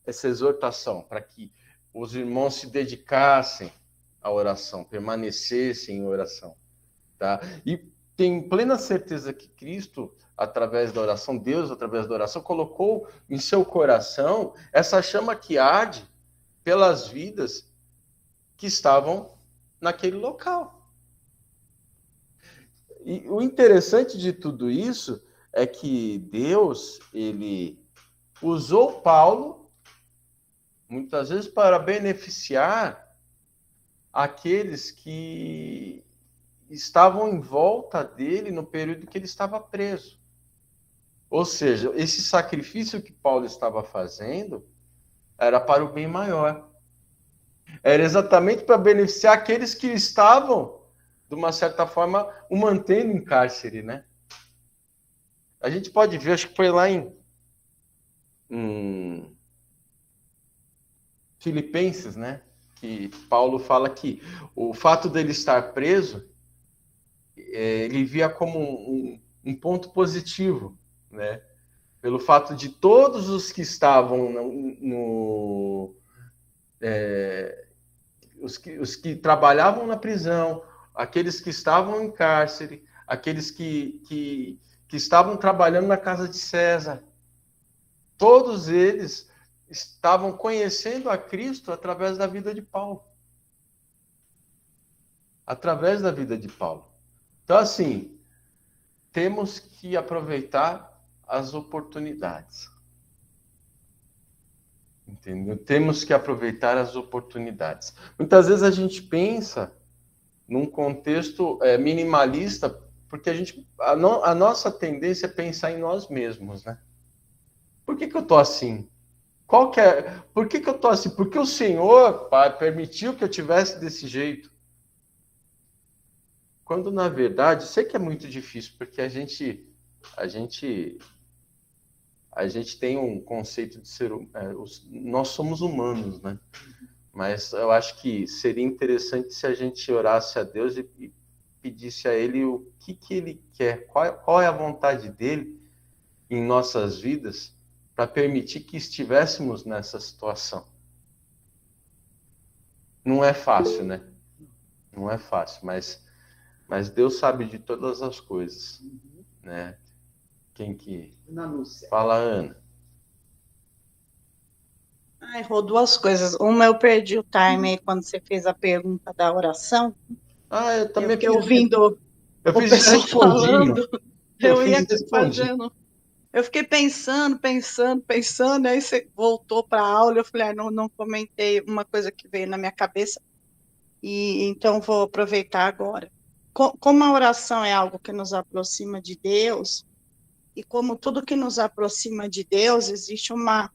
exortação para que os irmãos se dedicassem à oração, permanecessem em oração, tá? E tem plena certeza que Cristo, através da oração, Deus, através da oração, colocou em seu coração essa chama que arde pelas vidas que estavam naquele local. E o interessante de tudo isso é que Deus, ele usou Paulo, muitas vezes, para beneficiar aqueles que estavam em volta dele no período que ele estava preso. Ou seja, esse sacrifício que Paulo estava fazendo era para o bem maior. Era exatamente para beneficiar aqueles que estavam, de uma certa forma, o mantendo em cárcere, né? A gente pode ver, acho que foi lá em Filipenses, né? Que Paulo fala que o fato dele estar preso, ele via como um ponto positivo, né? Pelo fato de todos os que estavam os que trabalhavam na prisão, aqueles que estavam em cárcere, aqueles que estavam trabalhando na casa de César, todos eles estavam conhecendo a Cristo através da vida de Paulo. Através da vida de Paulo. Então, assim, temos que aproveitar as oportunidades. Entendeu? Temos que aproveitar as oportunidades. Muitas vezes a gente pensa num contexto minimalista, porque a nossa tendência é pensar em nós mesmos, né? Por que eu tô assim? Por que eu tô assim? Porque o Senhor, Pai, permitiu que eu tivesse desse jeito. Quando, na verdade, sei que é muito difícil, porque a gente tem um conceito de ser... nós somos humanos, né? Mas eu acho que seria interessante se a gente orasse a Deus e pedisse a ele o que ele quer, qual é a vontade dele em nossas vidas para permitir que estivéssemos nessa situação. Não é fácil, né? Não é fácil, mas Deus sabe de todas as coisas, né? Quem que fala, Ana? Errou duas coisas. Uma, eu perdi o time aí quando você fez a pergunta da oração. Eu também fiquei ouvindo o pessoal falando. Eu ia fazendo. Eu fiquei pensando, aí você voltou para a aula, eu falei, não comentei uma coisa que veio na minha cabeça, e então vou aproveitar agora. Como a oração é algo que nos aproxima de Deus, e como tudo que nos aproxima de Deus, existe uma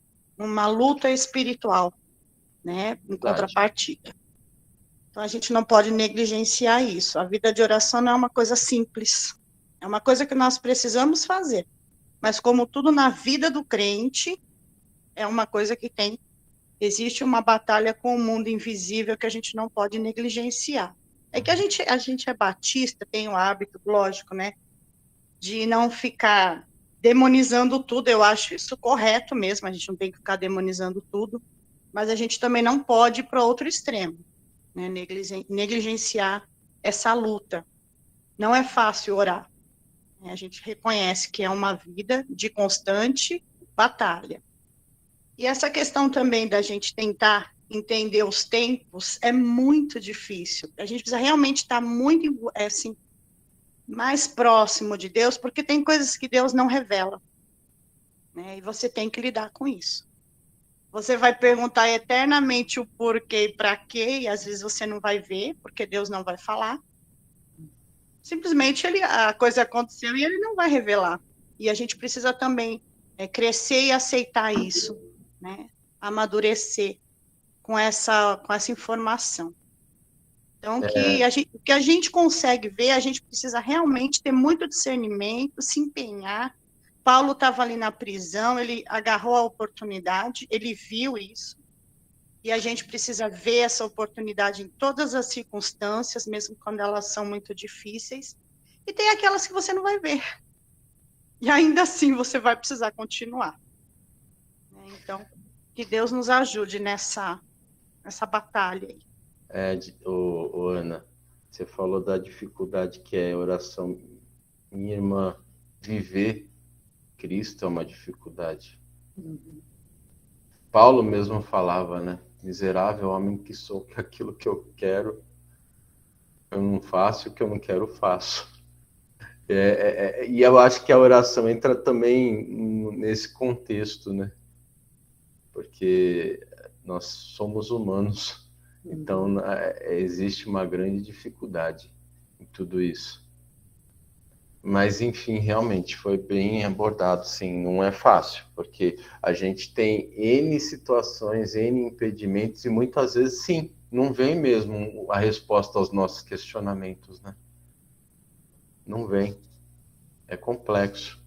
luta espiritual, né, em contrapartida. Então, a gente não pode negligenciar isso. A vida de oração não é uma coisa simples, é uma coisa que nós precisamos fazer. Mas como tudo na vida do crente, é uma coisa que existe uma batalha com o mundo invisível que a gente não pode negligenciar. É que a gente é batista, tem o hábito, lógico, né, de não ficar demonizando tudo. Eu acho isso correto mesmo, a gente não tem que ficar demonizando tudo, mas a gente também não pode ir para outro extremo, né, negligenciar essa luta. Não é fácil orar. A gente reconhece que é uma vida de constante batalha. E essa questão também da gente tentar entender os tempos é muito difícil. A gente precisa realmente estar muito, assim, mais próximo de Deus, porque tem coisas que Deus não revela, né? E você tem que lidar com isso. Você vai perguntar eternamente o porquê e para quê, e às vezes você não vai ver, porque Deus não vai falar. Simplesmente a coisa aconteceu e ele não vai revelar. E a gente precisa também crescer e aceitar isso, né? Amadurecer com essa informação. Então, que a gente consegue ver, a gente precisa realmente ter muito discernimento, se empenhar. Paulo estava ali na prisão, ele agarrou a oportunidade, ele viu isso. E a gente precisa ver essa oportunidade em todas as circunstâncias, mesmo quando elas são muito difíceis. E tem aquelas que você não vai ver. E ainda assim você vai precisar continuar. Então, que Deus nos ajude nessa batalha aí. Ana, você falou da dificuldade que é a oração. Minha irmã, viver Cristo é uma dificuldade. Paulo mesmo falava, né? Miserável homem que sou, que aquilo que eu quero eu não faço, o que eu não quero faço. E eu acho que a oração entra também nesse contexto, né? Porque nós somos humanos, então existe uma grande dificuldade em tudo isso. Mas, enfim, realmente foi bem abordado, sim, não é fácil, porque a gente tem N situações, N impedimentos, e muitas vezes, sim, não vem mesmo a resposta aos nossos questionamentos, né? Não vem. É complexo.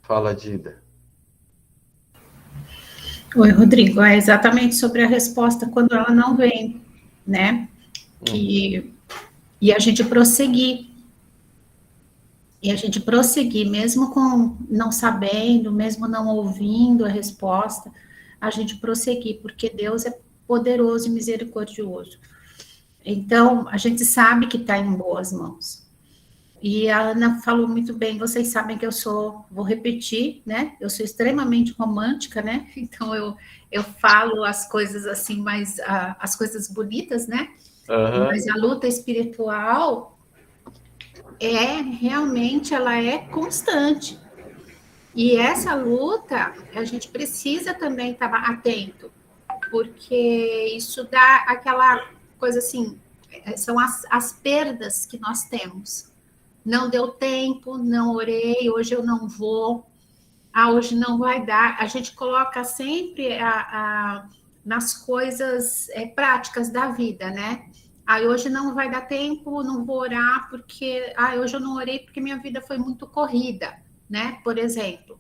Fala, Dida. Oi, Rodrigo, é exatamente sobre a resposta quando ela não vem, né? E a gente prosseguir. E a gente prosseguir, mesmo com não sabendo, mesmo não ouvindo a resposta, a gente prosseguir, porque Deus é poderoso e misericordioso. Então, a gente sabe que está em boas mãos. E a Ana falou muito bem, vocês sabem que vou repetir, né? Eu sou extremamente romântica, né? Então, eu falo as coisas assim, mais as coisas bonitas, né? Uhum. Mas a luta espiritual realmente ela é constante. E essa luta, a gente precisa também estar atento, porque isso dá aquela coisa assim, são as perdas que nós temos. Não deu tempo, não orei, hoje eu não vou, hoje não vai dar. A gente coloca sempre nas coisas práticas da vida, né? Hoje não vai dar tempo, não vou orar porque... hoje eu não orei porque minha vida foi muito corrida, né? Por exemplo,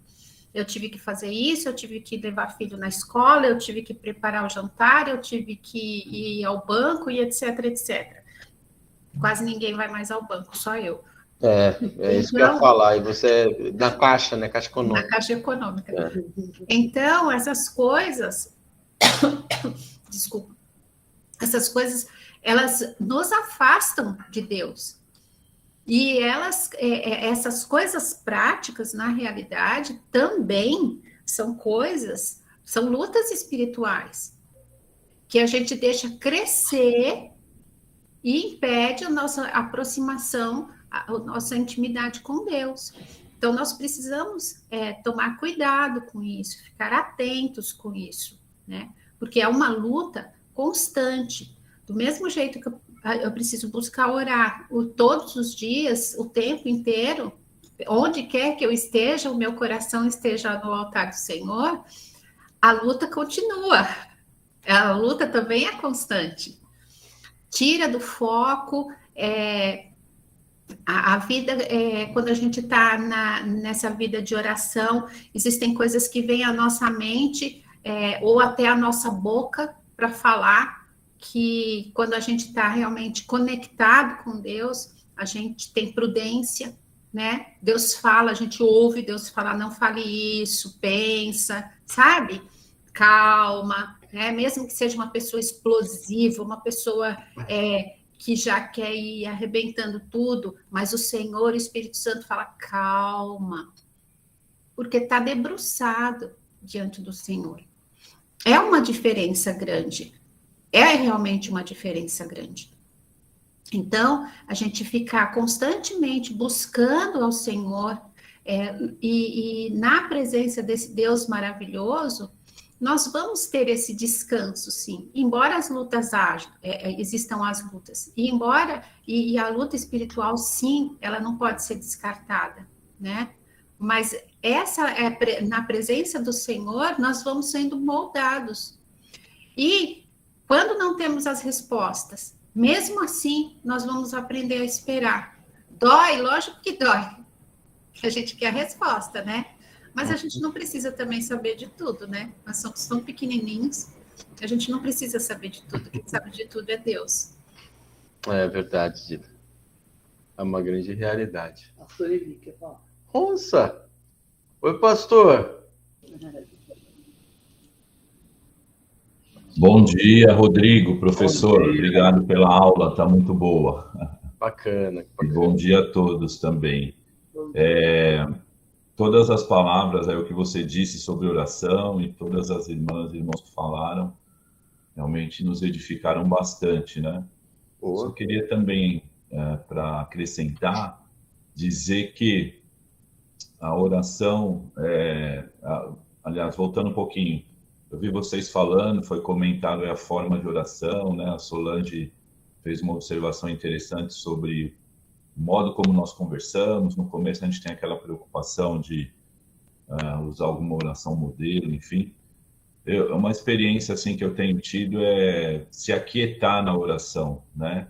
eu tive que fazer isso, eu tive que levar filho na escola, eu tive que preparar o jantar, eu tive que ir ao banco e etc, etc. quase ninguém vai mais ao banco, só eu. É isso que eu ia falar. E você na Caixa, né? Caixa Econômica. Na Caixa Econômica. Então, essas coisas... Desculpa. Essas coisas, elas nos afastam de Deus. E essas coisas práticas, na realidade, também são lutas espirituais, que a gente deixa crescer e impede a nossa aproximação, a nossa intimidade com Deus. Então, nós precisamos tomar cuidado com isso, ficar atentos com isso, né? Porque é uma luta constante. Do mesmo jeito que eu preciso buscar orar todos os dias, o tempo inteiro, onde quer que eu esteja, o meu coração esteja no altar do Senhor, a luta continua. A luta também é constante. Tira do foco a vida, quando a gente está nessa vida de oração, existem coisas que vêm à nossa mente ou até à nossa boca para falar, que quando a gente está realmente conectado com Deus, a gente tem prudência, né? Deus fala, a gente ouve Deus falar, não fale isso, pensa, sabe? Calma, né? Mesmo que seja uma pessoa explosiva, uma pessoa que já quer ir arrebentando tudo, mas o Senhor, o Espírito Santo fala, calma, porque está debruçado diante do Senhor. É uma diferença grande. É realmente uma diferença grande. Então, a gente ficar constantemente buscando ao Senhor e na presença desse Deus maravilhoso, nós vamos ter esse descanso, sim. Embora as lutas existam as lutas, e a luta espiritual, sim, ela não pode ser descartada, né? Mas na presença do Senhor, nós vamos sendo moldados. E quando não temos as respostas, mesmo assim, nós vamos aprender a esperar. Dói, lógico que dói. A gente quer a resposta, né? Mas a gente não precisa também saber de tudo, né? Nós somos tão pequenininhos, a gente não precisa saber de tudo. Quem sabe de tudo é Deus. É verdade, Dida. É uma grande realidade. Pastor Eli, quer falar? Nossa! Oi, pastor! Bom dia, Rodrigo, professor. Obrigado pela aula, está muito boa. Bacana. E bom dia a todos também. Todas as palavras, o que você disse sobre oração e todas as irmãs e irmãos que falaram, realmente nos edificaram bastante, né? Só queria também, para acrescentar, dizer que a oração, aliás, voltando um pouquinho, eu vi vocês falando, foi comentado a forma de oração, né? A Solange fez uma observação interessante sobre o modo como nós conversamos. No começo a gente tem aquela preocupação de usar alguma oração modelo, enfim. Uma experiência assim que eu tenho tido é se aquietar na oração, né?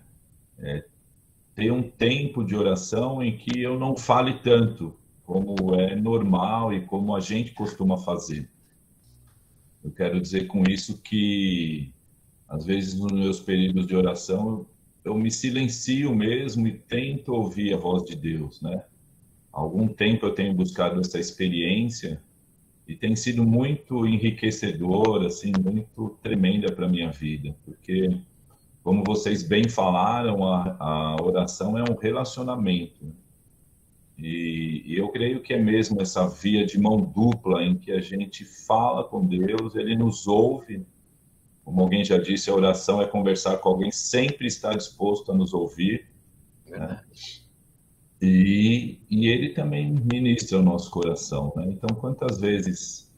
Ter um tempo de oração em que eu não fale tanto, como é normal e como a gente costuma fazer. Eu quero dizer com isso que, às vezes, nos meus períodos de oração, eu me silencio mesmo e tento ouvir a voz de Deus, né? Há algum tempo eu tenho buscado essa experiência e tem sido muito enriquecedora, assim, muito tremenda para a minha vida, porque, como vocês bem falaram, a oração é um relacionamento. E eu creio que é mesmo essa via de mão dupla em que a gente fala com Deus, Ele nos ouve. Como alguém já disse, a oração é conversar com alguém, sempre está disposto a nos ouvir. Né? E Ele também ministra o nosso coração. Né? Então, quantas vezes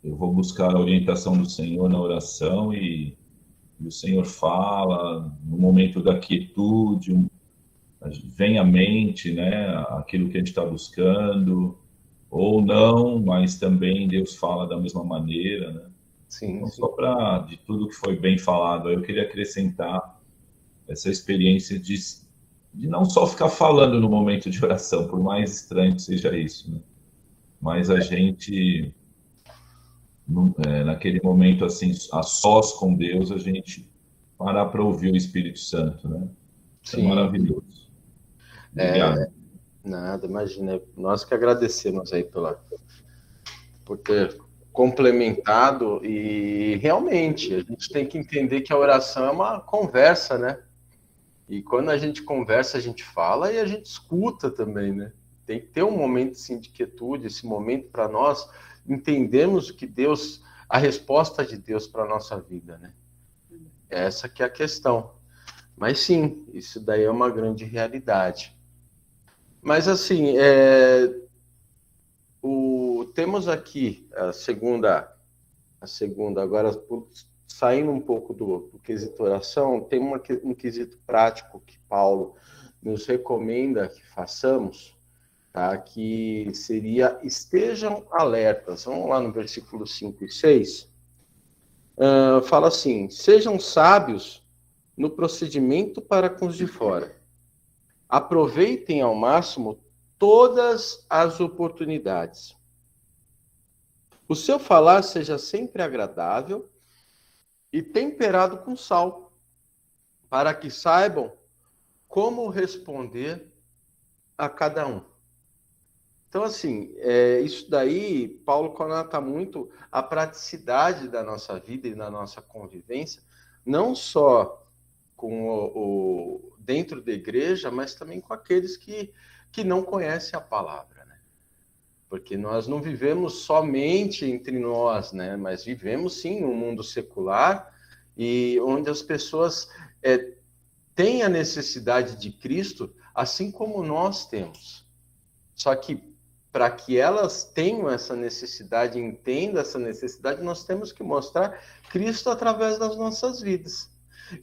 eu vou buscar a orientação do Senhor na oração e o Senhor fala, no momento da quietude, vem à mente, né, aquilo que a gente está buscando, ou não, mas também Deus fala da mesma maneira, né? Sim, então, sim. Só de tudo que foi bem falado, eu queria acrescentar essa experiência de não só ficar falando no momento de oração, por mais estranho que seja isso, né? Mas a gente, naquele momento assim, a sós com Deus, a gente parar para ouvir o Espírito Santo, né? Sim. É maravilhoso. Obrigado. Nada, imagina. Nós que agradecemos aí por ter complementado, e realmente a gente tem que entender que a oração é uma conversa, né? E quando a gente conversa, a gente fala e a gente escuta também, né? Tem que ter um momento assim, de quietude, esse momento para nós entendermos o que Deus, a resposta de Deus para a nossa vida, né? Essa que é a questão. Mas sim, isso daí é uma grande realidade. Mas assim, temos aqui a segunda, agora saindo um pouco do quesito oração, tem um quesito prático que Paulo nos recomenda que façamos, tá? Que seria: estejam alertas. Vamos lá no versículo 5 e 6. Fala assim: sejam sábios no procedimento para com os de fora. Aproveitem ao máximo todas as oportunidades. O seu falar seja sempre agradável e temperado com sal, para que saibam como responder a cada um. Então, assim, isso daí, Paulo conota muito a praticidade da nossa vida e da nossa convivência, não só com dentro da igreja, mas também com aqueles que não conhecem a palavra, né? Porque nós não vivemos somente entre nós, né? Mas vivemos, sim, num mundo secular, e onde as pessoas têm a necessidade de Cristo, assim como nós temos. Só que, para que elas tenham essa necessidade, entendam essa necessidade, nós temos que mostrar Cristo através das nossas vidas.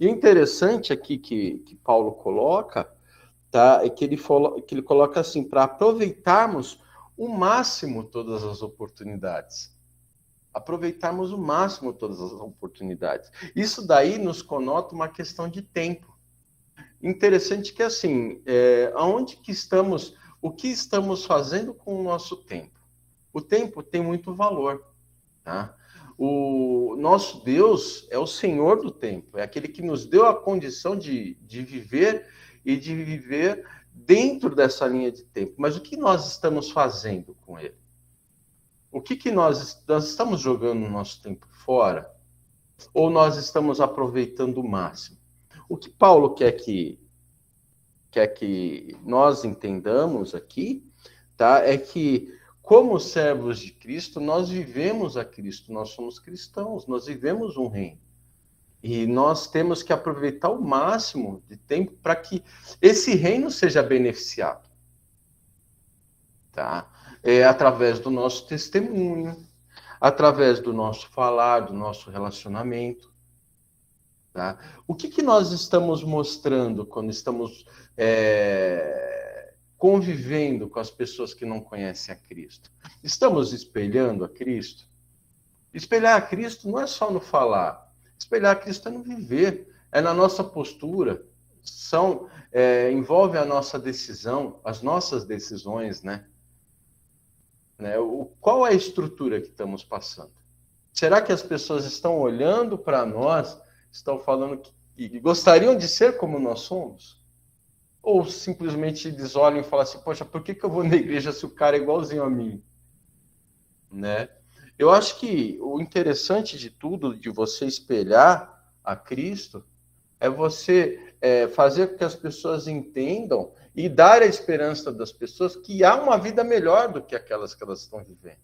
E o interessante aqui que Paulo coloca, tá, é que ele coloca assim: para aproveitarmos o máximo todas as oportunidades. Aproveitarmos o máximo todas as oportunidades. Isso daí nos conota uma questão de tempo. Interessante que, assim, aonde que estamos, o que estamos fazendo com o nosso tempo? O tempo tem muito valor, tá? O nosso Deus é o Senhor do tempo, é aquele que nos deu a condição de viver e de viver dentro dessa linha de tempo. Mas o que nós estamos fazendo com ele? O que nós estamos jogando o nosso tempo fora? Ou nós estamos aproveitando o máximo? O que Paulo quer que nós entendamos aqui, tá? É que, como servos de Cristo, nós vivemos a Cristo, nós somos cristãos, nós vivemos um reino. E nós temos que aproveitar o máximo de tempo para que esse reino seja beneficiado. Tá? Através do nosso testemunho, através do nosso falar, do nosso relacionamento. Tá? O que nós estamos mostrando quando estamos convivendo com as pessoas que não conhecem a Cristo? Estamos espelhando a Cristo? Espelhar a Cristo não é só no falar. Espelhar a Cristo é no viver, é na nossa postura. Envolve a nossa decisão, as nossas decisões, né? Qual é a estrutura que estamos passando? Será que as pessoas estão olhando para nós, estão falando que gostariam de ser como nós somos? Ou simplesmente eles olham e falam assim: poxa, por que eu vou na igreja se o cara é igualzinho a mim? Né? Eu acho que o interessante de tudo, de você espelhar a Cristo, é você fazer com que as pessoas entendam e dar a esperança das pessoas que há uma vida melhor do que aquelas que elas estão vivendo.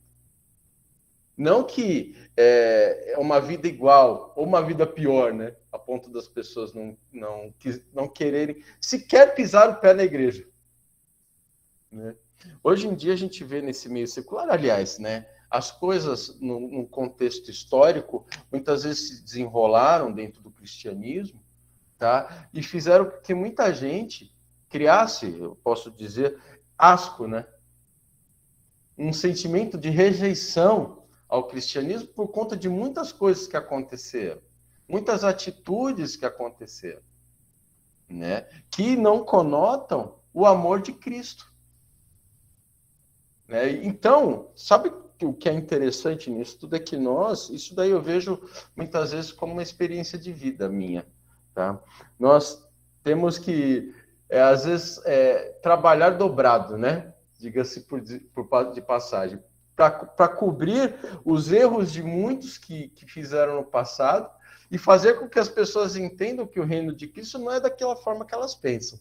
Não que é uma vida igual ou uma vida pior, né? A ponto das pessoas não quererem sequer pisar o pé na igreja. Né? Hoje em dia a gente vê nesse meio secular, aliás, né? As coisas, num contexto histórico, muitas vezes se desenrolaram dentro do cristianismo, tá? E fizeram com que muita gente criasse, eu posso dizer, asco, né? Um sentimento de rejeição ao cristianismo por conta de muitas coisas que aconteceram, muitas atitudes que aconteceram, né? Que não conotam o amor de Cristo. Né? Então, sabe o que é interessante nisso tudo? É que isso daí eu vejo muitas vezes como uma experiência de vida minha. tá? Nós temos que, às vezes, trabalhar dobrado, né? Diga-se de passagem, para cobrir os erros de muitos que fizeram no passado e fazer com que as pessoas entendam que o reino de Cristo não é daquela forma que elas pensam,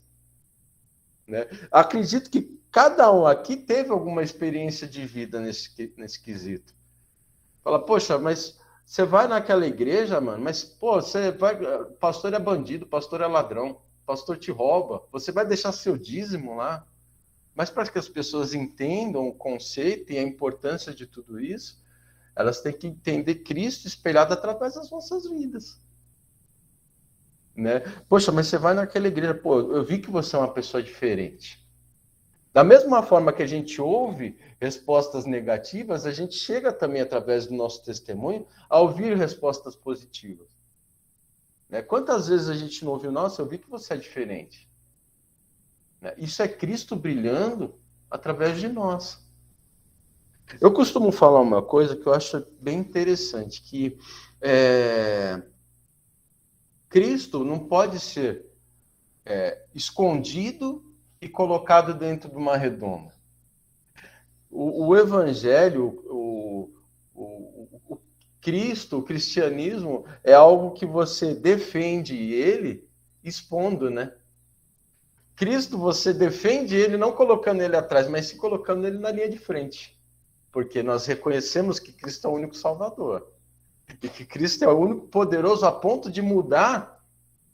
né? Acredito que cada um aqui teve alguma experiência de vida nesse quesito. Fala, poxa, mas você vai naquela igreja, mano, mas, pô, pastor é bandido, pastor é ladrão, pastor te rouba, você vai deixar seu dízimo lá? Mas para que as pessoas entendam o conceito e a importância de tudo isso, elas têm que entender Cristo espelhado através das nossas vidas. Né? Poxa, mas você vai naquela igreja, pô, eu vi que você é uma pessoa diferente. Da mesma forma que a gente ouve respostas negativas, a gente chega também, através do nosso testemunho, a ouvir respostas positivas. Né? Quantas vezes a gente não ouviu, nossa, eu vi que você é diferente. Né? Isso é Cristo brilhando através de nós. Eu costumo falar uma coisa que eu acho bem interessante, que Cristo não pode ser escondido e colocado dentro de uma redoma. O Evangelho, o Cristo, o cristianismo, é algo que você defende ele expondo, né? Cristo, você defende ele não colocando ele atrás, mas se colocando ele na linha de frente. Porque nós reconhecemos que Cristo é o único Salvador. E que Cristo é o único poderoso a ponto de mudar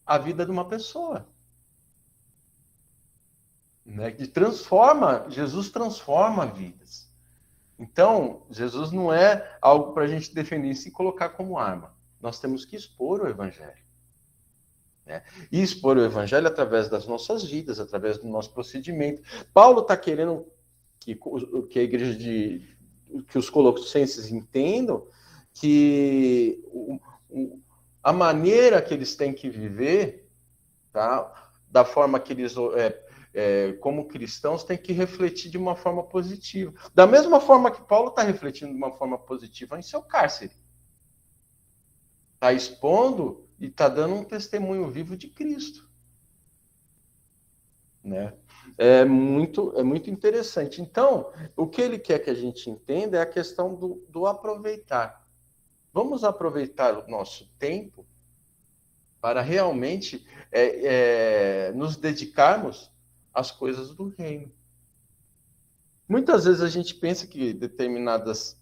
a vida de uma pessoa. Né? Jesus transforma vidas. Então, Jesus não é algo para a gente defender e se colocar como arma. Nós temos que expor o Evangelho. Né? E expor o Evangelho através das nossas vidas, através do nosso procedimento. Paulo está querendo que a igreja que os colossenses entendam que a maneira que eles têm que viver, tá? Da forma que eles, como cristãos, tem que refletir de uma forma positiva. Da mesma forma que Paulo está refletindo de uma forma positiva em seu cárcere. Está expondo e está dando um testemunho vivo de Cristo. Né? É muito interessante. Então, o que ele quer que a gente entenda é a questão do aproveitar. Vamos aproveitar o nosso tempo para realmente nos dedicarmos às coisas do reino. Muitas vezes a gente pensa que determinadas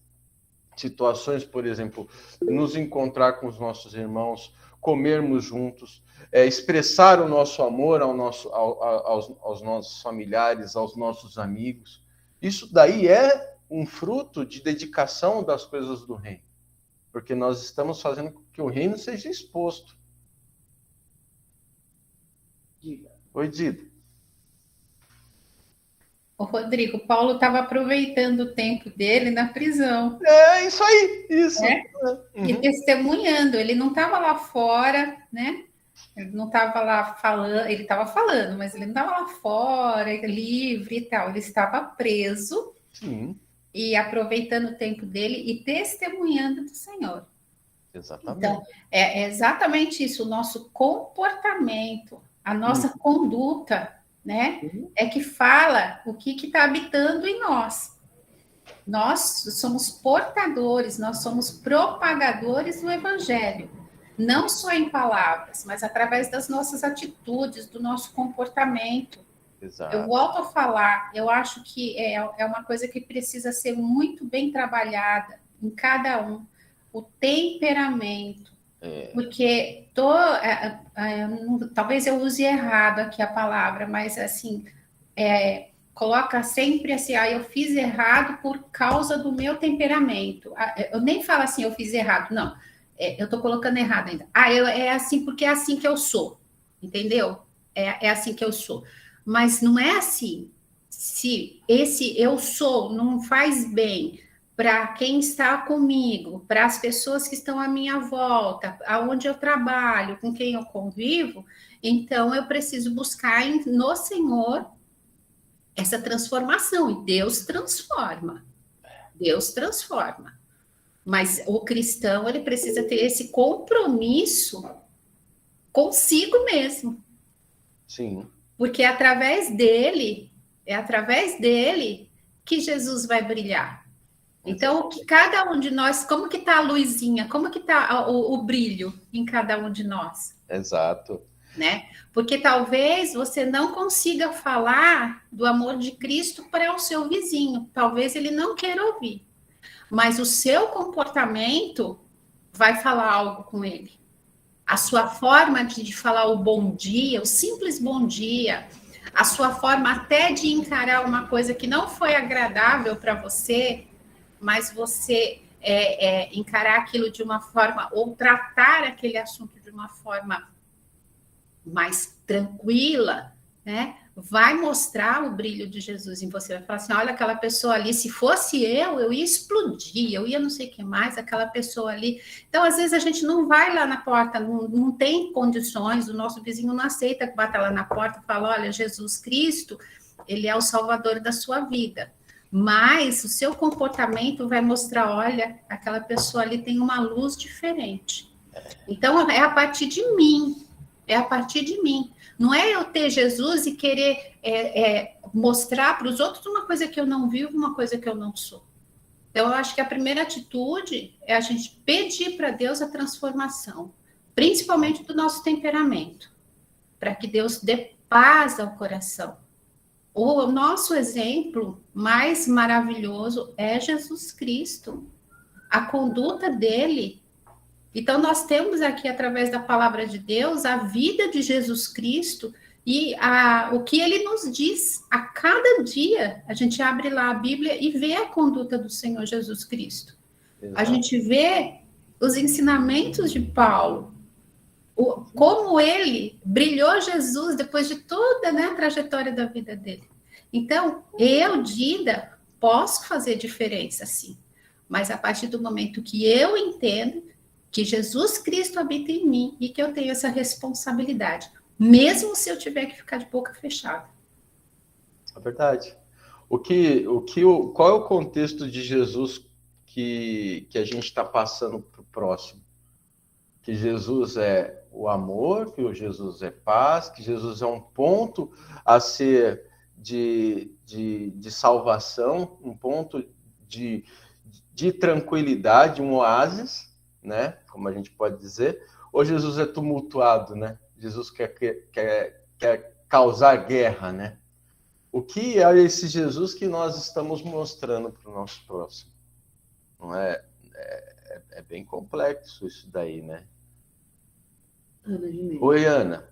situações, por exemplo, nos encontrar com os nossos irmãos, comermos juntos, expressar o nosso amor aos nossos familiares, aos nossos amigos. Isso daí é um fruto de dedicação das coisas do reino. Porque nós estamos fazendo com que o reino seja exposto. Diga. Oi, Dida. O Rodrigo, Paulo estava aproveitando o tempo dele na prisão. É, isso aí, isso. Uhum. E testemunhando, ele não estava lá fora, né? Ele não estava lá falando, ele estava falando, mas ele não estava lá fora, livre e tal. Ele estava preso. Sim. E aproveitando o tempo dele e testemunhando do Senhor. Exatamente. Então, é exatamente isso, o nosso comportamento, a nossa conduta, né? É que fala o que está habitando em nós. Nós somos portadores, nós somos propagadores do Evangelho. Não só em palavras, mas através das nossas atitudes, do nosso comportamento. Exato. Eu volto a falar, eu acho que é uma coisa que precisa ser muito bem trabalhada em cada um, o temperamento, porque talvez eu use errado aqui a palavra, mas assim, coloca sempre assim, eu fiz errado por causa do meu temperamento. Eu nem falo assim, eu fiz errado, não, eu estou colocando errado ainda. É assim porque é assim que eu sou, entendeu? É assim que eu sou. Mas não é assim. Se esse eu sou não faz bem para quem está comigo, para as pessoas que estão à minha volta, aonde eu trabalho, com quem eu convivo, então eu preciso buscar no Senhor essa transformação. E Deus transforma. Deus transforma. Mas o cristão, ele precisa ter esse compromisso consigo mesmo. Sim. Porque é através dele que Jesus vai brilhar. Então, o que cada um de nós, como que está a luzinha, como que está o brilho em cada um de nós? Exato. Né? Porque talvez você não consiga falar do amor de Cristo para o seu vizinho, talvez ele não queira ouvir, mas o seu comportamento vai falar algo com ele. A sua forma de falar o bom dia, o simples bom dia, a sua forma até de encarar uma coisa que não foi agradável para você, mas você encarar aquilo de uma forma, ou tratar aquele assunto de uma forma mais tranquila, né? Vai mostrar o brilho de Jesus em você. Vai falar assim, olha, aquela pessoa ali, se fosse eu ia explodir, eu ia não sei o que mais, aquela pessoa ali. Então, às vezes, a gente não vai lá na porta, não tem condições, o nosso vizinho não aceita que bata lá na porta e fala, olha, Jesus Cristo, ele é o salvador da sua vida. Mas o seu comportamento vai mostrar, olha, aquela pessoa ali tem uma luz diferente. Então, é a partir de mim. É a partir de mim. Não é eu ter Jesus e querer mostrar para os outros uma coisa que eu não vivo, uma coisa que eu não sou. Então, eu acho que a primeira atitude é a gente pedir para Deus a transformação, principalmente do nosso temperamento, para que Deus dê paz ao coração. O nosso exemplo mais maravilhoso é Jesus Cristo. A conduta dele. Então, nós temos aqui, através da palavra de Deus, a vida de Jesus Cristo e o que ele nos diz. A cada dia, a gente abre lá a Bíblia e vê a conduta do Senhor Jesus Cristo. Exato. A gente vê os ensinamentos de Paulo, como ele brilhou Jesus depois de toda, né, a trajetória da vida dele. Então, eu, Dida, posso fazer diferença, sim. Mas a partir do momento que eu entendo que Jesus Cristo habita em mim e que eu tenho essa responsabilidade, mesmo se eu tiver que ficar de boca fechada. É verdade. Qual é o contexto de Jesus que a gente está passando para o próximo? Que Jesus é o amor, que Jesus é paz, que Jesus é um ponto a ser de salvação, um ponto de tranquilidade, um oásis, né? Como a gente pode dizer, ou Jesus é tumultuado, né? Jesus quer causar guerra, né? O que é esse Jesus que nós estamos mostrando para o nosso próximo? Não é bem complexo isso daí, né? Ana Gimenez. Oi, Ana.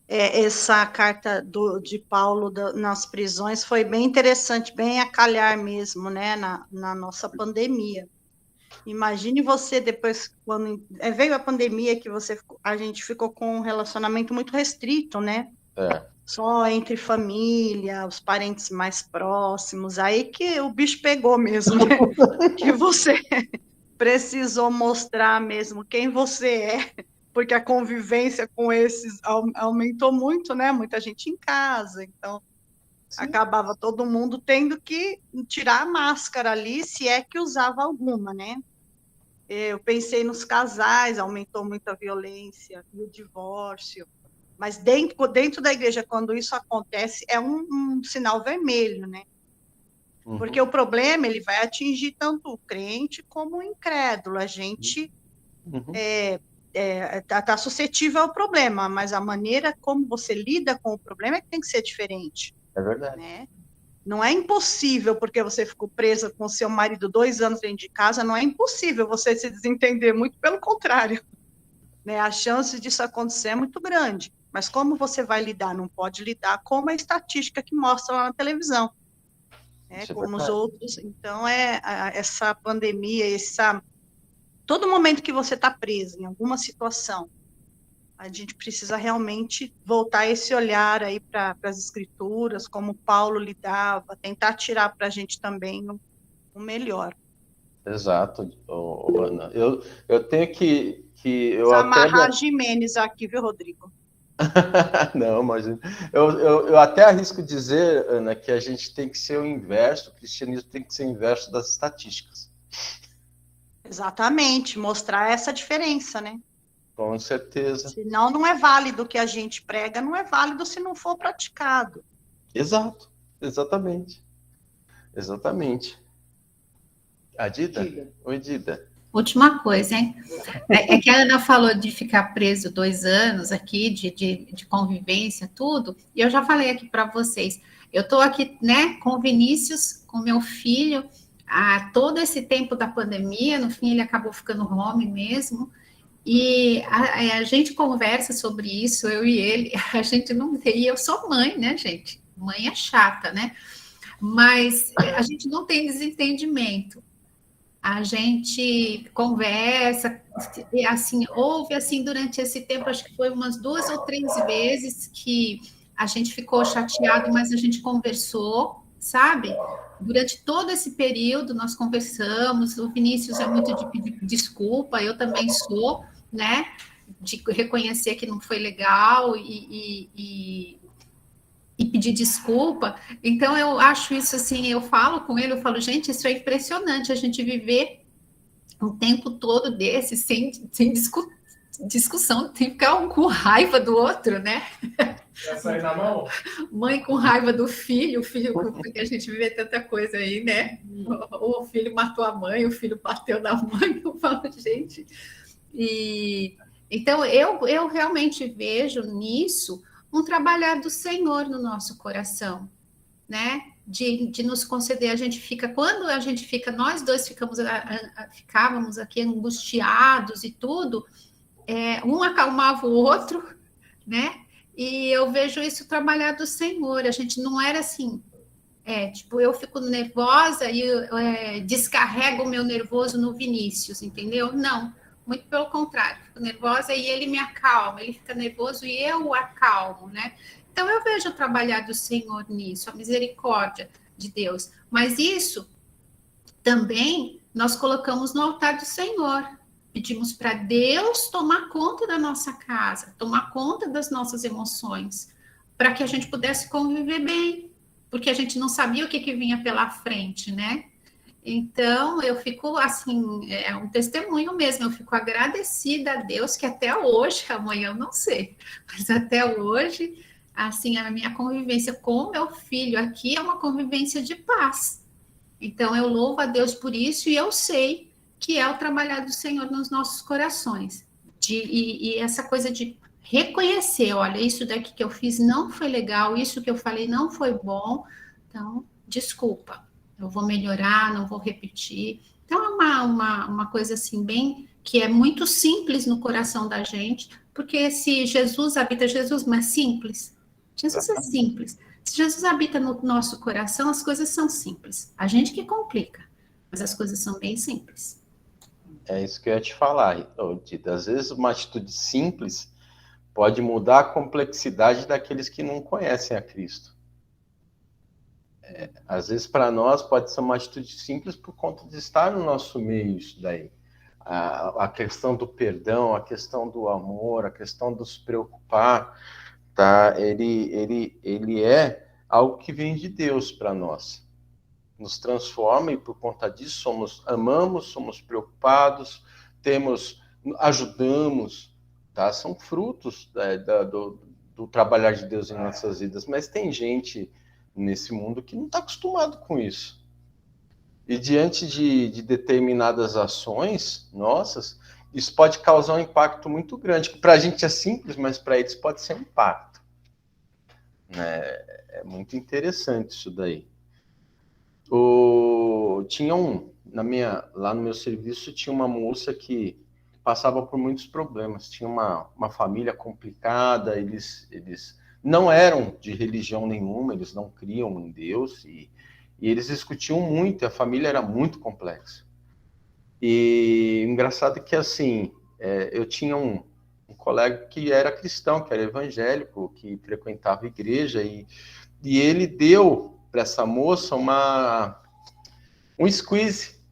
Essa carta de Paulo nas prisões foi bem interessante, bem a calhar mesmo, né, na nossa pandemia. Imagine você depois, quando veio a pandemia, que a gente ficou com um relacionamento muito restrito, né? Só entre família, os parentes mais próximos, aí que o bicho pegou mesmo, né? Que você precisou mostrar mesmo quem você é, porque a convivência com esses aumentou muito, né? Muita gente em casa, então sim, acabava todo mundo tendo que tirar a máscara ali, se é que usava alguma, né? Eu pensei nos casais, aumentou muito a violência e o divórcio, mas dentro da igreja, quando isso acontece, é um sinal vermelho, né? Uhum. Porque o problema, ele vai atingir tanto o crente como o incrédulo. A gente tá suscetível ao problema, mas a maneira como você lida com o problema é que tem que ser diferente. É verdade. Né? Não é impossível, porque você ficou presa com seu marido 2 anos dentro de casa, não é impossível você se desentender, muito pelo contrário. Né? A chance disso acontecer é muito grande. Mas como você vai lidar? Não pode lidar como a estatística que mostra lá na televisão. Né? Como os outros. Então, essa pandemia, todo momento que você está preso em alguma situação, a gente precisa realmente voltar esse olhar aí para as escrituras, como Paulo lidava, tentar tirar para a gente também o melhor. Exato, Ana. Eu tenho que amarrar Gimenez aqui, viu, Rodrigo? Não, mas eu até arrisco dizer, Ana, que a gente tem que ser o inverso, o cristianismo tem que ser o inverso das estatísticas. Exatamente, mostrar essa diferença, né? Com certeza. Senão não é válido o que a gente prega, não é válido se não for praticado. Exato, exatamente. Exatamente. A Dida? Oi, Dida. Última coisa, hein? É que a Ana falou de ficar preso 2 anos aqui, de convivência, tudo, e eu já falei aqui para vocês, eu estou aqui, né, com o Vinícius, com meu filho, há todo esse tempo da pandemia, no fim ele acabou ficando home mesmo, e a gente conversa sobre isso, eu e ele, a gente não tem, e eu sou mãe, né, gente? Mãe é chata, né? Mas a gente não tem desentendimento. A gente conversa, e assim, houve assim, durante esse tempo, acho que foi umas 2 ou 3 vezes que a gente ficou chateado, mas a gente conversou, sabe? Durante todo esse período, nós conversamos, o Vinícius é muito de pedir desculpa, eu também sou, né? De reconhecer que não foi legal e pedir desculpa. Então, eu acho isso assim, eu falo com ele, eu falo, gente, isso é impressionante, a gente viver um tempo todo desse, sem discussão, tem que ficar um com raiva do outro, né? Quer sair na mão? Mãe com raiva do filho, porque a gente vê tanta coisa aí, né? O filho matou a mãe, o filho bateu na mãe, eu falo, gente. Então, eu realmente vejo nisso um trabalhar do Senhor no nosso coração, né? De nos conceder, quando a gente fica, nós dois ficávamos aqui angustiados e tudo, um acalmava o outro, né? E eu vejo isso trabalhar do Senhor, a gente não era assim, tipo, eu fico nervosa e descarrego o meu nervoso no Vinícius, entendeu? Não. Muito pelo contrário, fico nervosa e ele me acalma, ele fica nervoso e eu o acalmo, né? Então, eu vejo o trabalhar do Senhor nisso, a misericórdia de Deus. Mas isso também nós colocamos no altar do Senhor. Pedimos para Deus tomar conta da nossa casa, tomar conta das nossas emoções, para que a gente pudesse conviver bem, porque a gente não sabia o que vinha pela frente, né? Então, eu fico, assim, é um testemunho mesmo, eu fico agradecida a Deus que até hoje, amanhã eu não sei, mas até hoje, assim, a minha convivência com o meu filho aqui é uma convivência de paz. Então, eu louvo a Deus por isso e eu sei que é o trabalhar do Senhor nos nossos corações. E essa coisa de reconhecer, olha, isso daqui que eu fiz não foi legal, isso que eu falei não foi bom, então, desculpa. Eu vou melhorar, não vou repetir. Então, é uma coisa assim, bem, que é muito simples no coração da gente, porque se Jesus habita, Jesus não é simples? Jesus é simples. Se Jesus habita no nosso coração, as coisas são simples. A gente que complica, mas as coisas são bem simples. É isso que eu ia te falar, Dida. Às vezes, uma atitude simples pode mudar a complexidade daqueles que não conhecem a Cristo. Às vezes, para nós, pode ser uma atitude simples por conta de estar no nosso meio, isso daí. A questão do perdão, a questão do amor, a questão do se preocupar, tá? Ele é algo que vem de Deus para nós. Nos transforma e, por conta disso, amamos, somos preocupados, ajudamos, tá? São frutos do trabalhar de Deus em nossas vidas. Mas tem gente nesse mundo que não está acostumado com isso. E diante de determinadas ações nossas, isso pode causar um impacto muito grande. Para a gente é simples, mas para eles pode ser um impacto. É muito interessante isso daí. Lá no meu serviço tinha uma moça que passava por muitos problemas. Tinha uma família complicada, eles não eram de religião nenhuma, eles não criam em Deus, e eles discutiam muito, a família era muito complexa. E engraçado que, assim, eu tinha um colega que era cristão, que era evangélico, que frequentava a igreja, e ele deu para essa moça um squeeze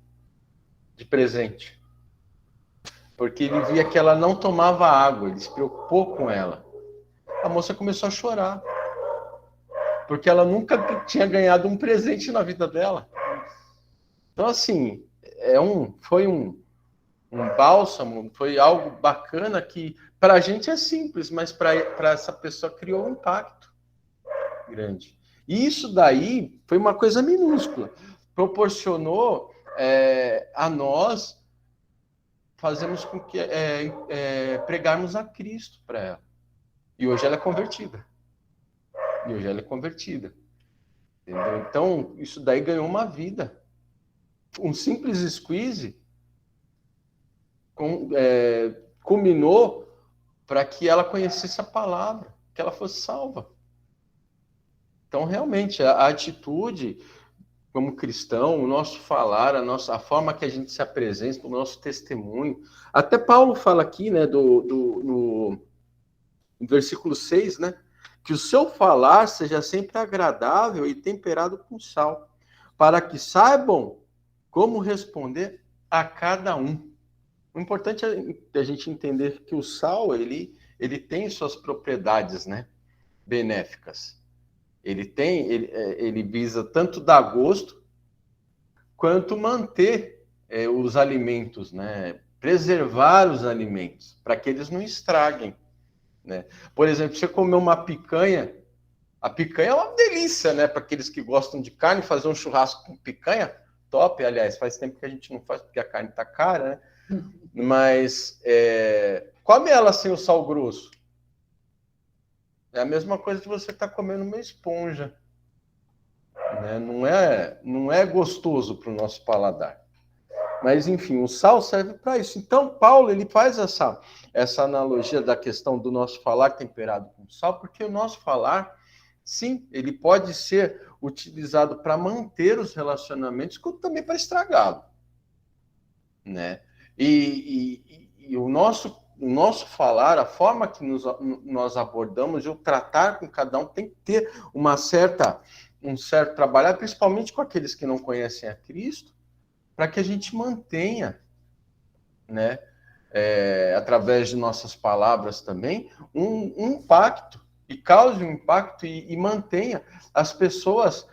de presente, porque ele via que ela não tomava água, ele se preocupou com ela. A moça começou a chorar, porque ela nunca tinha ganhado um presente na vida dela. Então, assim, foi um bálsamo, foi algo bacana que para a gente é simples, mas para essa pessoa criou um impacto grande. E isso daí foi uma coisa minúscula, proporcionou a nós fazermos com que pregarmos a Cristo para ela. E hoje ela é convertida. Entendeu? Então, isso daí ganhou uma vida. Um simples squeeze culminou para que ela conhecesse a palavra, que ela fosse salva. Então, realmente, a atitude como cristão, o nosso falar, a forma que a gente se apresenta, o nosso testemunho. Até Paulo fala aqui, né, no versículo 6, né, que o seu falar seja sempre agradável e temperado com sal, para que saibam como responder a cada um. O importante é a gente entender que o sal, ele tem suas propriedades, né, benéficas. Ele visa tanto dar gosto, quanto manter os alimentos, né, preservar os alimentos, para que eles não estraguem, né? Por exemplo, você comer uma picanha, a picanha é uma delícia, né, para aqueles que gostam de carne, fazer um churrasco com picanha, top. Aliás, faz tempo que a gente não faz, porque a carne está cara, né? Mas come ela sem o sal grosso. É a mesma coisa que você está comendo uma esponja, né? Não é gostoso para o nosso paladar. Mas, enfim, o sal serve para isso. Então, Paulo, ele faz essa analogia da questão do nosso falar temperado com sal, porque o nosso falar, sim, ele pode ser utilizado para manter os relacionamentos, como também para estragá-lo, né? E o nosso falar, a forma que nós abordamos, o tratar com cada um, tem que ter um certo trabalhar, principalmente com aqueles que não conhecem a Cristo, para que a gente mantenha, né, através de nossas palavras também, um impacto, e cause um impacto e mantenha as pessoas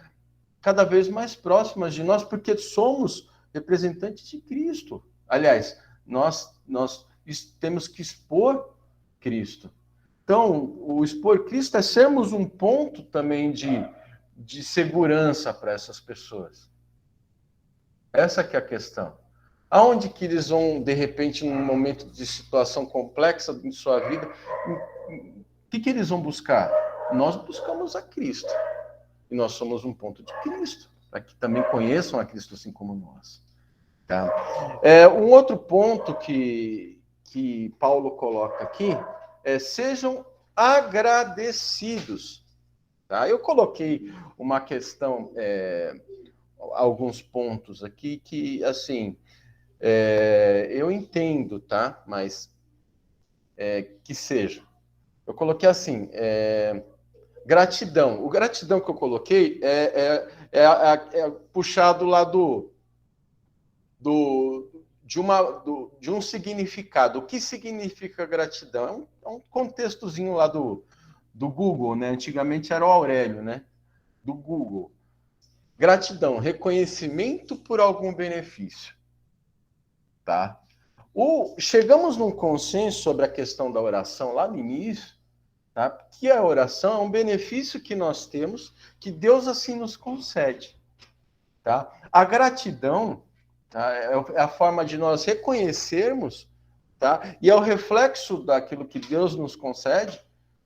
cada vez mais próximas de nós, porque somos representantes de Cristo. Aliás, nós temos que expor Cristo. Então, o expor Cristo é sermos um ponto também de segurança para essas pessoas. Essa que é a questão. Aonde que eles vão, de repente, num momento de situação complexa em sua vida, o que eles vão buscar? Nós buscamos a Cristo. E nós somos um ponto de Cristo, para que também conheçam a Cristo assim como nós. Tá? Um outro ponto que Paulo coloca aqui sejam agradecidos. Tá? Eu coloquei uma questão, alguns pontos aqui que, assim, eu entendo, tá? Mas que seja. Eu coloquei assim, gratidão. O gratidão que eu coloquei é puxado lá de um significado. O que significa gratidão? É um contextozinho lá do Google, né? Antigamente era o Aurélio, né? Do Google. Gratidão, reconhecimento por algum benefício. Tá? Chegamos num consenso sobre a questão da oração lá no início, tá? Que a oração é um benefício que nós temos, que Deus assim nos concede. Tá? A gratidão, tá, é a forma de nós reconhecermos, tá? E é o reflexo daquilo que Deus nos concede,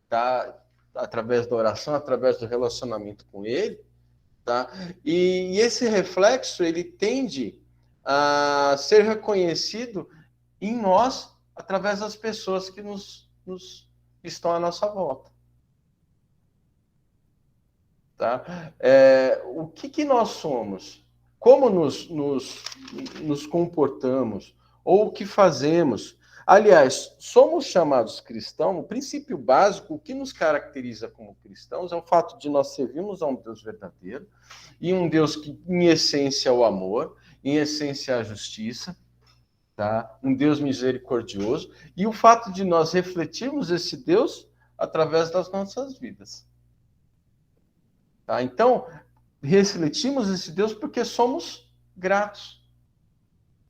tá? Através da oração, através do relacionamento com Ele. Tá? E esse reflexo, ele tende a ser reconhecido em nós, através das pessoas que estão à nossa volta. Tá? O que nós somos? Como nos comportamos? Ou o que fazemos? Aliás, somos chamados cristãos, o princípio básico, o que nos caracteriza como cristãos é o fato de nós servirmos a um Deus verdadeiro, e um Deus que, em essência, é o amor, em essência, é a justiça, tá? Um Deus misericordioso, e o fato de nós refletirmos esse Deus através das nossas vidas. Tá? Então, refletimos esse Deus porque somos gratos.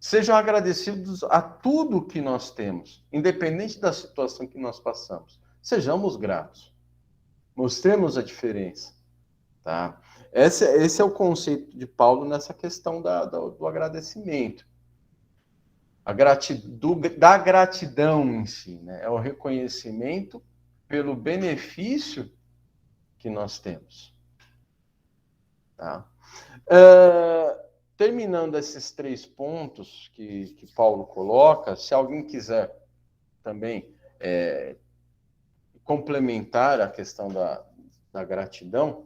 Sejam agradecidos a tudo que nós temos, independente da situação que nós passamos. Sejamos gratos. Mostremos a diferença. Tá? Esse é o conceito de Paulo nessa questão do agradecimento. Da gratidão em si, né? É o reconhecimento pelo benefício que nós temos. Tá? Terminando esses 3 pontos que Paulo coloca, se alguém quiser também complementar a questão da gratidão,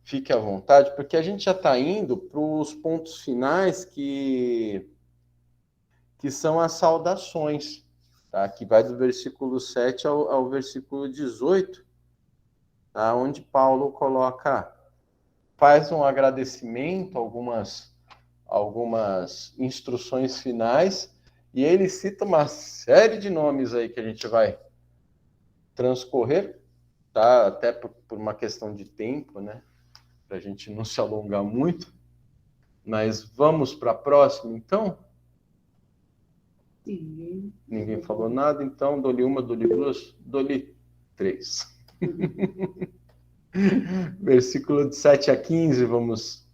fique à vontade, porque a gente já está indo para os pontos finais que são as saudações, tá? Que vai do versículo 7 ao versículo 18, tá? Onde Paulo faz um agradecimento, algumas instruções finais, e ele cita uma série de nomes aí que a gente vai transcorrer, tá? Até por uma questão de tempo, né? Para a gente não se alongar muito. Mas vamos para a próxima, então? Sim. Ninguém falou nada, então dou-lhe 1, dou-lhe 2, dou-lhe 3. Versículo de 7 a 15, vamos...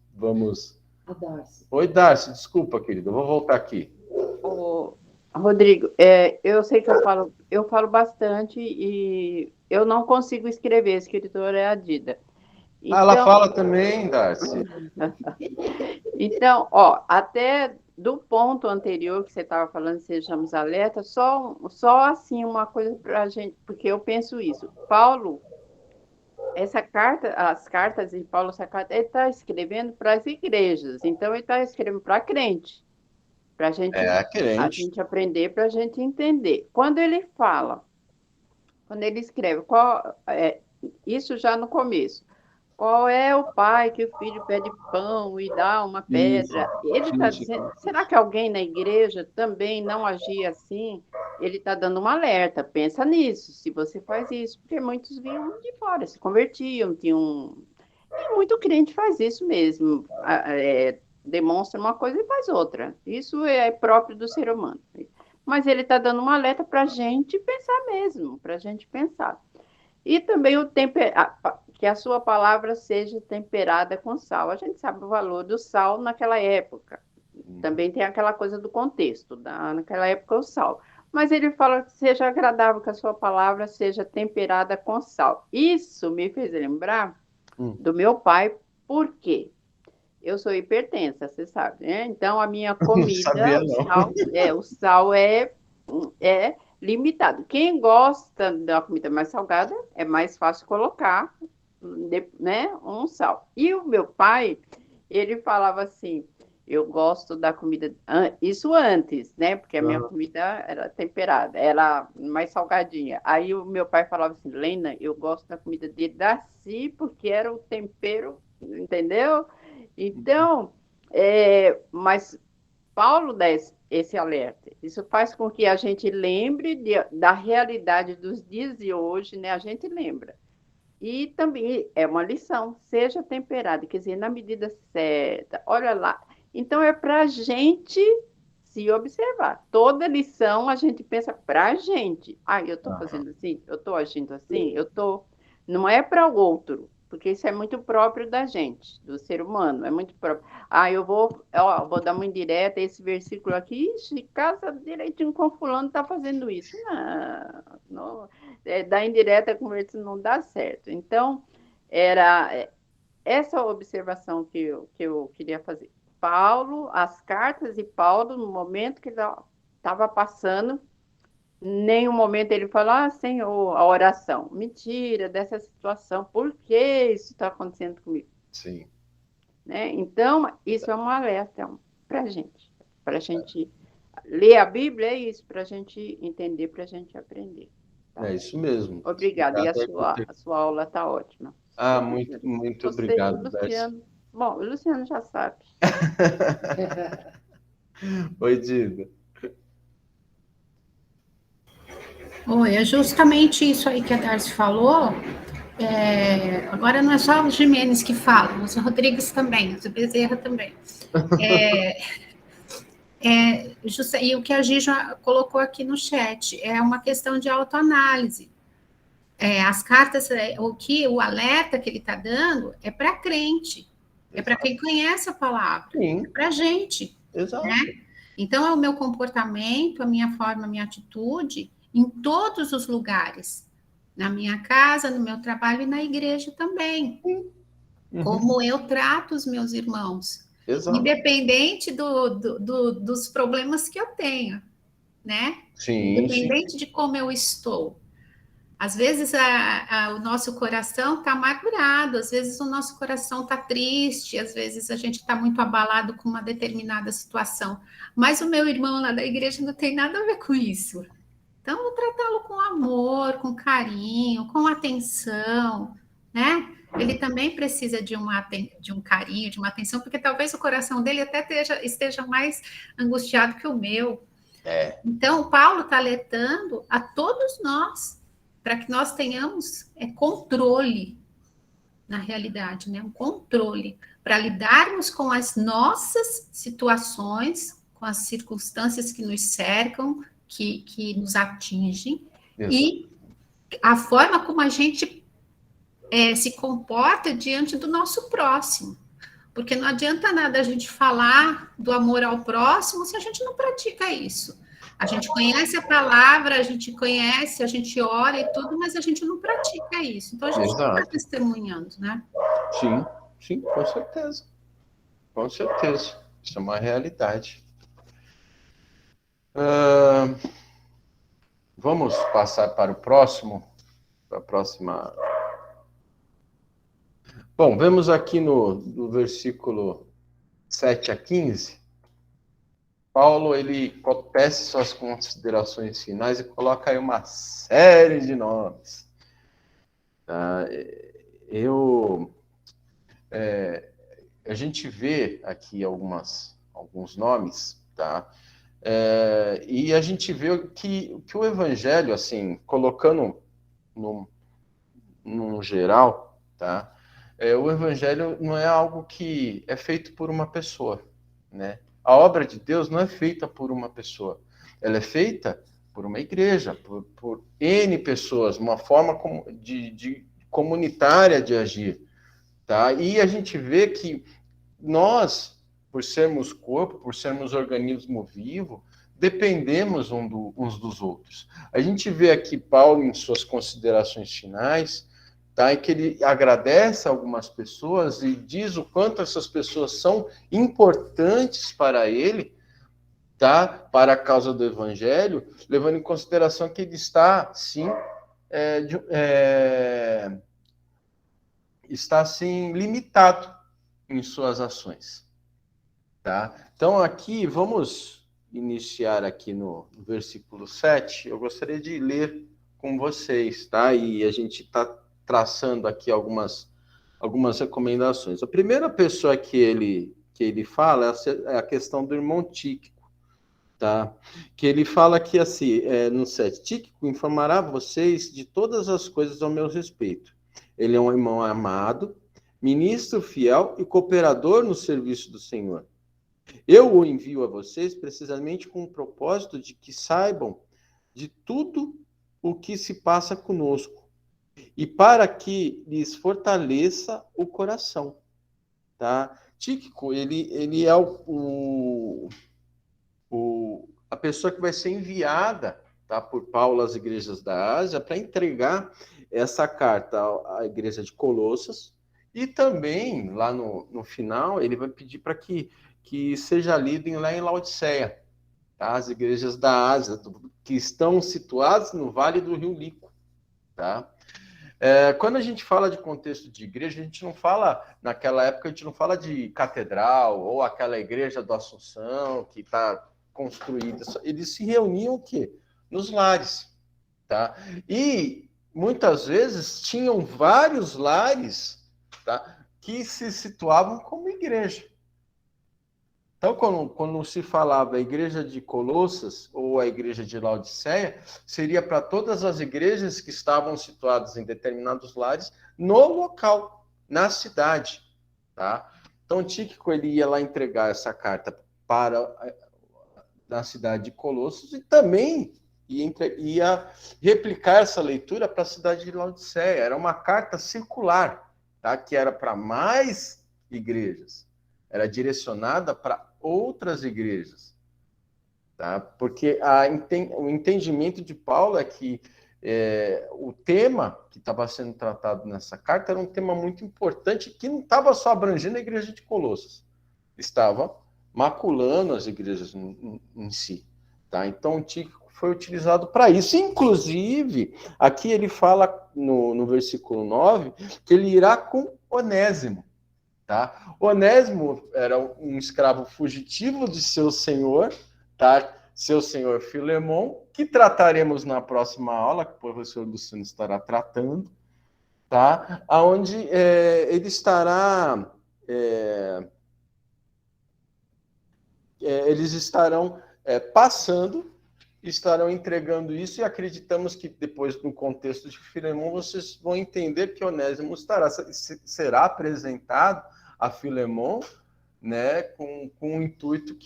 A Darcy. Oi, Darcy, desculpa, querido, eu vou voltar aqui. Rodrigo, eu sei que eu falo bastante e eu não consigo escrever, a escritora é a Dida. Então, ela fala também, Darcy. Então, até do ponto anterior que você estava falando, sejamos alertas, só assim uma coisa para a gente, porque eu penso isso. Paulo, as cartas de Paulo, ele está escrevendo para as igrejas, então ele está escrevendo para crente, para a gente aprender, para a gente entender. Quando ele escreve, isso já no começo, qual é o pai que o filho pede pão e dá uma pedra? Ele está dizendo, será que alguém na igreja também não agia assim? Ele está dando um alerta, pensa nisso, se você faz isso, porque muitos vinham de fora, se convertiam, e muito crente faz isso mesmo, demonstra uma coisa e faz outra, isso é próprio do ser humano. Mas ele está dando um alerta para a gente pensar mesmo, para a gente pensar. E também que a sua palavra seja temperada com sal. A gente sabe o valor do sal naquela época. Também tem aquela coisa do contexto, naquela época o sal. Mas ele fala que seja agradável, que a sua palavra seja temperada com sal. Isso me fez lembrar do meu pai, por quê? Eu sou hipertensa, você sabe, né? Então, a minha comida, o sal é limitado. Quem gosta da comida mais salgada, é mais fácil colocar, né, um sal. E o meu pai, ele falava assim, eu gosto da comida, isso antes, né, porque a minha comida era temperada, era mais salgadinha. Aí o meu pai falava assim, Lena, eu gosto da comida de Darcy, porque era o tempero, entendeu? Então, mas Paulo dá esse alerta. Isso faz com que a gente lembre da realidade dos dias de hoje, né? A gente lembra. E também é uma lição, seja temperado, quer dizer, na medida certa. Olha lá. Então, é para a gente se observar. Toda lição a gente pensa para a gente. Eu estou fazendo assim, eu estou agindo assim, não é para o outro. Porque isso é muito próprio da gente, do ser humano, é muito próprio. Eu vou dar uma indireta, esse versículo aqui, casa direitinho com fulano está fazendo isso. Não, dar indireta com isso não dá certo. Então, era essa observação que eu queria fazer. Paulo, as cartas de Paulo, no momento que ele estava passando, nenhum momento ele falou, Senhor, a oração, me tira dessa situação, por que isso está acontecendo comigo? Sim. Né? Então, isso é um alerta para a gente ler a Bíblia, é isso, para a gente entender, para a gente aprender. Tá? É isso mesmo. Obrigada, e a sua aula está ótima. Muito obrigado, Luciano. Bom, o Luciano já sabe. Oi, Dida. Oi, é justamente isso aí que a Darcy falou. Agora não é só o Jimenez que fala, os Rodrigues também, os Bezerra também. E o que a Gi já colocou aqui no chat, é uma questão de autoanálise. As cartas, o alerta que ele está dando é para crente, é para quem conhece a palavra, é para a gente. Exato. Né? Então, é o meu comportamento, a minha forma, a minha atitude, em todos os lugares. Na minha casa, no meu trabalho e na igreja também. Como eu trato os meus irmãos. Exato. Independente dos problemas que eu tenho, né? Sim, independente de como eu estou. Às vezes o nosso coração está amargurado, às vezes o nosso coração está triste, às vezes a gente está muito abalado com uma determinada situação. Mas o meu irmão lá da igreja não tem nada a ver com isso. Então, eu vou tratá-lo com amor, com carinho, com atenção, né? Ele também precisa de um carinho, de uma atenção, porque talvez o coração dele até esteja mais angustiado que o meu. Então, o Paulo está alertando a todos nós, para que nós tenhamos controle na realidade, né? Um controle, para lidarmos com as nossas situações, com as circunstâncias que nos cercam, que nos atingem, e a forma como a gente se comporta diante do nosso próximo. Porque não adianta nada a gente falar do amor ao próximo se a gente não pratica isso. A gente conhece a palavra, a gente conhece, a gente ora e tudo, mas a gente não pratica isso. Então, a gente não está testemunhando, né? Sim, com certeza. Com certeza. Isso é uma realidade. Vamos passar para o próximo, para a próxima. Bom, vemos aqui no versículo 7 a 15, Paulo, ele tece suas considerações finais e coloca aí uma série de nomes. Tá? A gente vê aqui alguns nomes, tá? E a gente vê que o evangelho, assim, colocando num geral, tá? O evangelho não é algo que é feito por uma pessoa, né? A obra de Deus não é feita por uma pessoa, ela é feita por uma igreja, por N pessoas, uma forma de comunitária de agir, tá? E a gente vê que nós, por sermos corpo, por sermos organismo vivo, dependemos uns dos outros. A gente vê aqui Paulo em suas considerações finais, tá? Em que ele agradece a algumas pessoas e diz o quanto essas pessoas são importantes para ele, tá? Para a causa do evangelho, levando em consideração que ele está, sim, está assim limitado em suas ações, tá? Então aqui vamos iniciar aqui no versículo 7. Eu gostaria de ler com vocês, tá? E a gente está traçando aqui algumas recomendações. A primeira pessoa que ele fala é a questão do irmão Tíquico, tá? Que ele fala que assim, no 7, Tíquico informará vocês de todas as coisas ao meu respeito. Ele é um irmão amado, ministro fiel e cooperador no serviço do Senhor. Eu o envio a vocês precisamente com o propósito de que saibam de tudo o que se passa conosco e para que lhes fortaleça o coração, tá? Tíquico, ele é a pessoa que vai ser enviada, tá, por Paulo às igrejas da Ásia para entregar essa carta à igreja de Colossas e também, lá no final, ele vai pedir para que seja lido lá em Laodiceia, tá? As igrejas da Ásia, que estão situadas no Vale do Rio Lico, tá? Quando a gente fala de contexto de igreja, a gente não fala, naquela época, a gente não fala de catedral ou aquela igreja do Assunção que está construída. Eles se reuniam o quê? Nos lares, tá? E muitas vezes tinham vários lares, tá? Que se situavam como igreja. Então, quando se falava a igreja de Colossas ou a igreja de Laodiceia, seria para todas as igrejas que estavam situadas em determinados lares no local, na cidade, tá? Então, Tíquico, ele ia lá entregar essa carta para na cidade de Colossos, e também ia replicar essa leitura para a cidade de Laodiceia. Era uma carta circular, tá? Que era para mais igrejas, era direcionada para outras igrejas, tá? Porque o entendimento de Paulo é que o tema que estava sendo tratado nessa carta era um tema muito importante, que não estava só abrangendo a igreja de Colossos, estava maculando as igrejas em si, tá? Então o Tíquico foi utilizado para isso. Inclusive, aqui ele fala no versículo 9 que ele irá com Onésimo, tá? Onésimo era um escravo fugitivo de seu senhor, tá? Seu senhor Filemon, que trataremos na próxima aula, que o professor Luciano estará tratando, tá? Onde ele estará... eles estarão passando, estarão entregando isso, e acreditamos que depois, no contexto de Filemon, vocês vão entender que Onésimo será apresentado a Filemon, né, com o intuito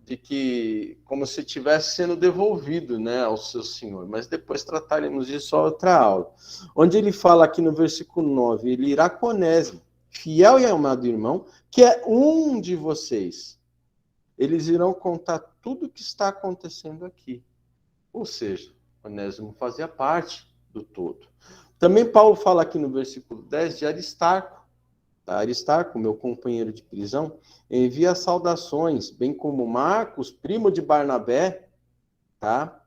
de que como se estivesse sendo devolvido, né, ao seu senhor. Mas depois trataremos disso em outra aula. Onde ele fala aqui no versículo 9, ele irá com Onésimo, fiel e amado irmão, que é um de vocês. Eles irão contar tudo o que está acontecendo aqui. Ou seja, Onésimo fazia parte do todo. Também Paulo fala aqui no versículo 10 de Aristarco. Aristarco, meu companheiro de prisão, envia saudações, bem como Marcos, primo de Barnabé, tá?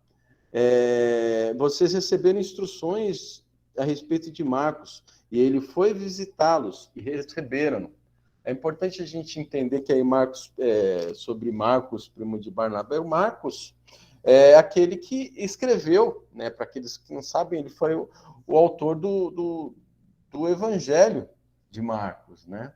Vocês receberam instruções a respeito de Marcos, e ele foi visitá-los, e receberam. É importante a gente entender que aí sobre Marcos, primo de Barnabé, o Marcos é aquele que escreveu, né? Para aqueles que não sabem, ele foi o autor do Evangelho de Marcos, né?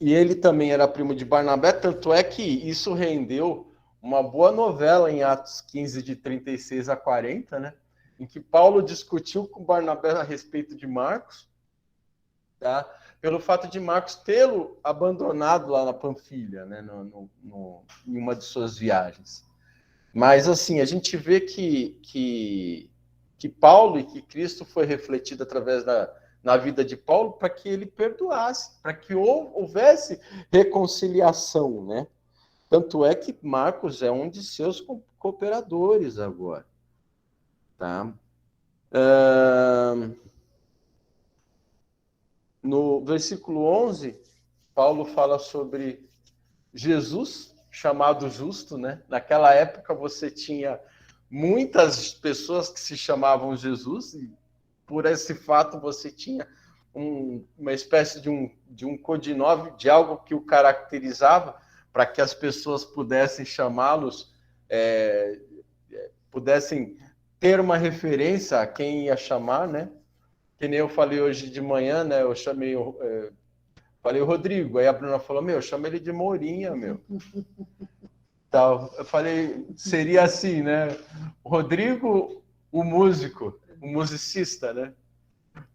E ele também era primo de Barnabé, tanto é que isso rendeu uma boa novela em Atos 15, de 36 a 40, né? Em que Paulo discutiu com Barnabé a respeito de Marcos, tá? Pelo fato de Marcos tê-lo abandonado lá na Panfilha, né? Em uma de suas viagens. Mas, assim, a gente vê que Paulo e que Cristo foi refletido através na vida de Paulo para que ele perdoasse, para que houvesse reconciliação, né? Tanto é que Marcos é um de seus cooperadores agora, tá? No versículo 11, Paulo fala sobre Jesus, chamado justo, né? Naquela época você tinha muitas pessoas que se chamavam Jesus, e por esse fato você tinha uma espécie de um codinome, de algo que o caracterizava, para que as pessoas pudessem chamá-los, pudessem ter uma referência a quem ia chamar, né? Que nem eu falei hoje de manhã, né? Eu falei o Rodrigo, aí a Bruna falou, chama ele de Mourinha, meu. Então, eu falei, seria assim, né? O Rodrigo, o músico, o musicista, né?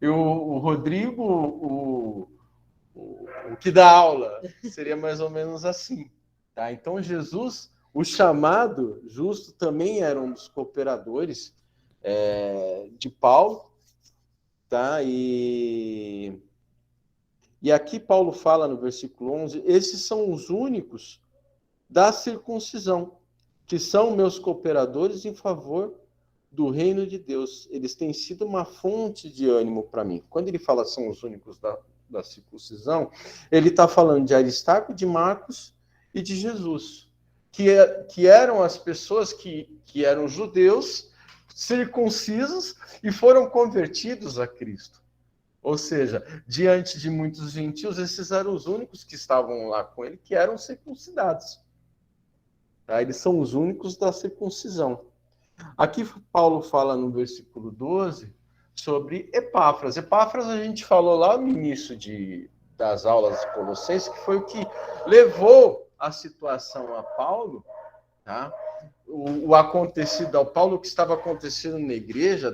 E o Rodrigo, o que dá aula, seria mais ou menos assim, tá? Então, Jesus, o chamado justo, também era um dos cooperadores de Paulo, tá? E aqui Paulo fala no versículo 11, esses são os únicos da circuncisão, que são meus cooperadores em favor do reino de Deus. Eles têm sido uma fonte de ânimo para mim. Quando ele fala são os únicos da circuncisão, ele está falando de Aristarco, de Marcos e de Jesus, que eram as pessoas que eram judeus, circuncisos, e foram convertidos a Cristo. Ou seja, diante de muitos gentios, esses eram os únicos que estavam lá com ele, que eram circuncidados. Tá? Eles são os únicos da circuncisão. Aqui Paulo fala no versículo 12 sobre Epáfras. Epáfras a gente falou lá no início das aulas de Colossenses, que foi o que levou a situação a Paulo, tá? O acontecido ao Paulo, o que estava acontecendo na igreja,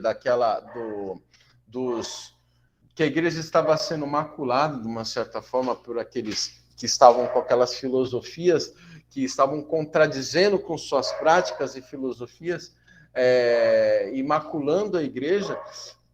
que a igreja estava sendo maculada, de uma certa forma, por aqueles que estavam com aquelas filosofias que estavam contradizendo com suas práticas e filosofias, e maculando a igreja,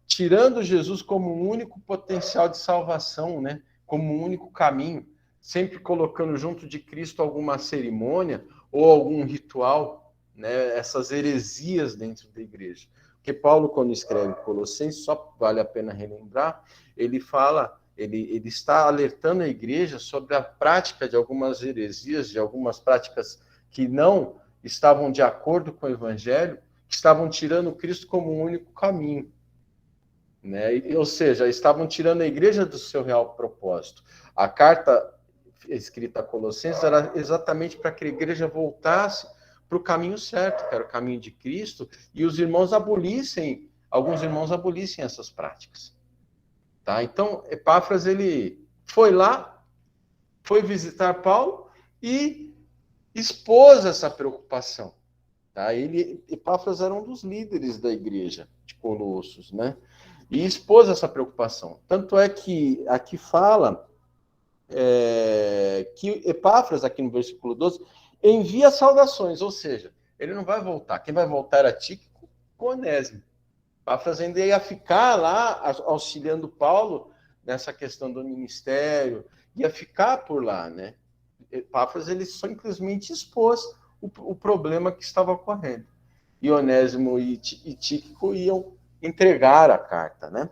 tirando Jesus como o único potencial de salvação, né? Como o único caminho, sempre colocando junto de Cristo alguma cerimônia ou algum ritual, né? Essas heresias dentro da igreja. Porque Paulo, quando escreve Colossenses, só vale a pena relembrar, ele fala, ele está alertando a igreja sobre a prática de algumas heresias, de algumas práticas que não estavam de acordo com o evangelho, que estavam tirando Cristo como o único caminho, né? Ou seja, estavam tirando a igreja do seu real propósito. A carta escrita a Colossenses era exatamente para que a igreja voltasse para o caminho certo, que era o caminho de Cristo, e os irmãos alguns irmãos abolissem essas práticas. Tá? Então, Epáfras, ele foi lá, foi visitar Paulo e expôs essa preocupação. Tá? Epáfras era um dos líderes da igreja de Colossos, né? E expôs essa preocupação. Tanto é que aqui fala que Epáfras, aqui no versículo 12, envia saudações, ou seja, ele não vai voltar. Quem vai voltar era Tíquico com Onésimo. Epáfras ainda ia ficar lá auxiliando Paulo nessa questão do ministério, ia ficar por lá, né? Epáfras, ele simplesmente expôs o problema que estava ocorrendo. E Onésimo e Tíquico iam entregar a carta, né?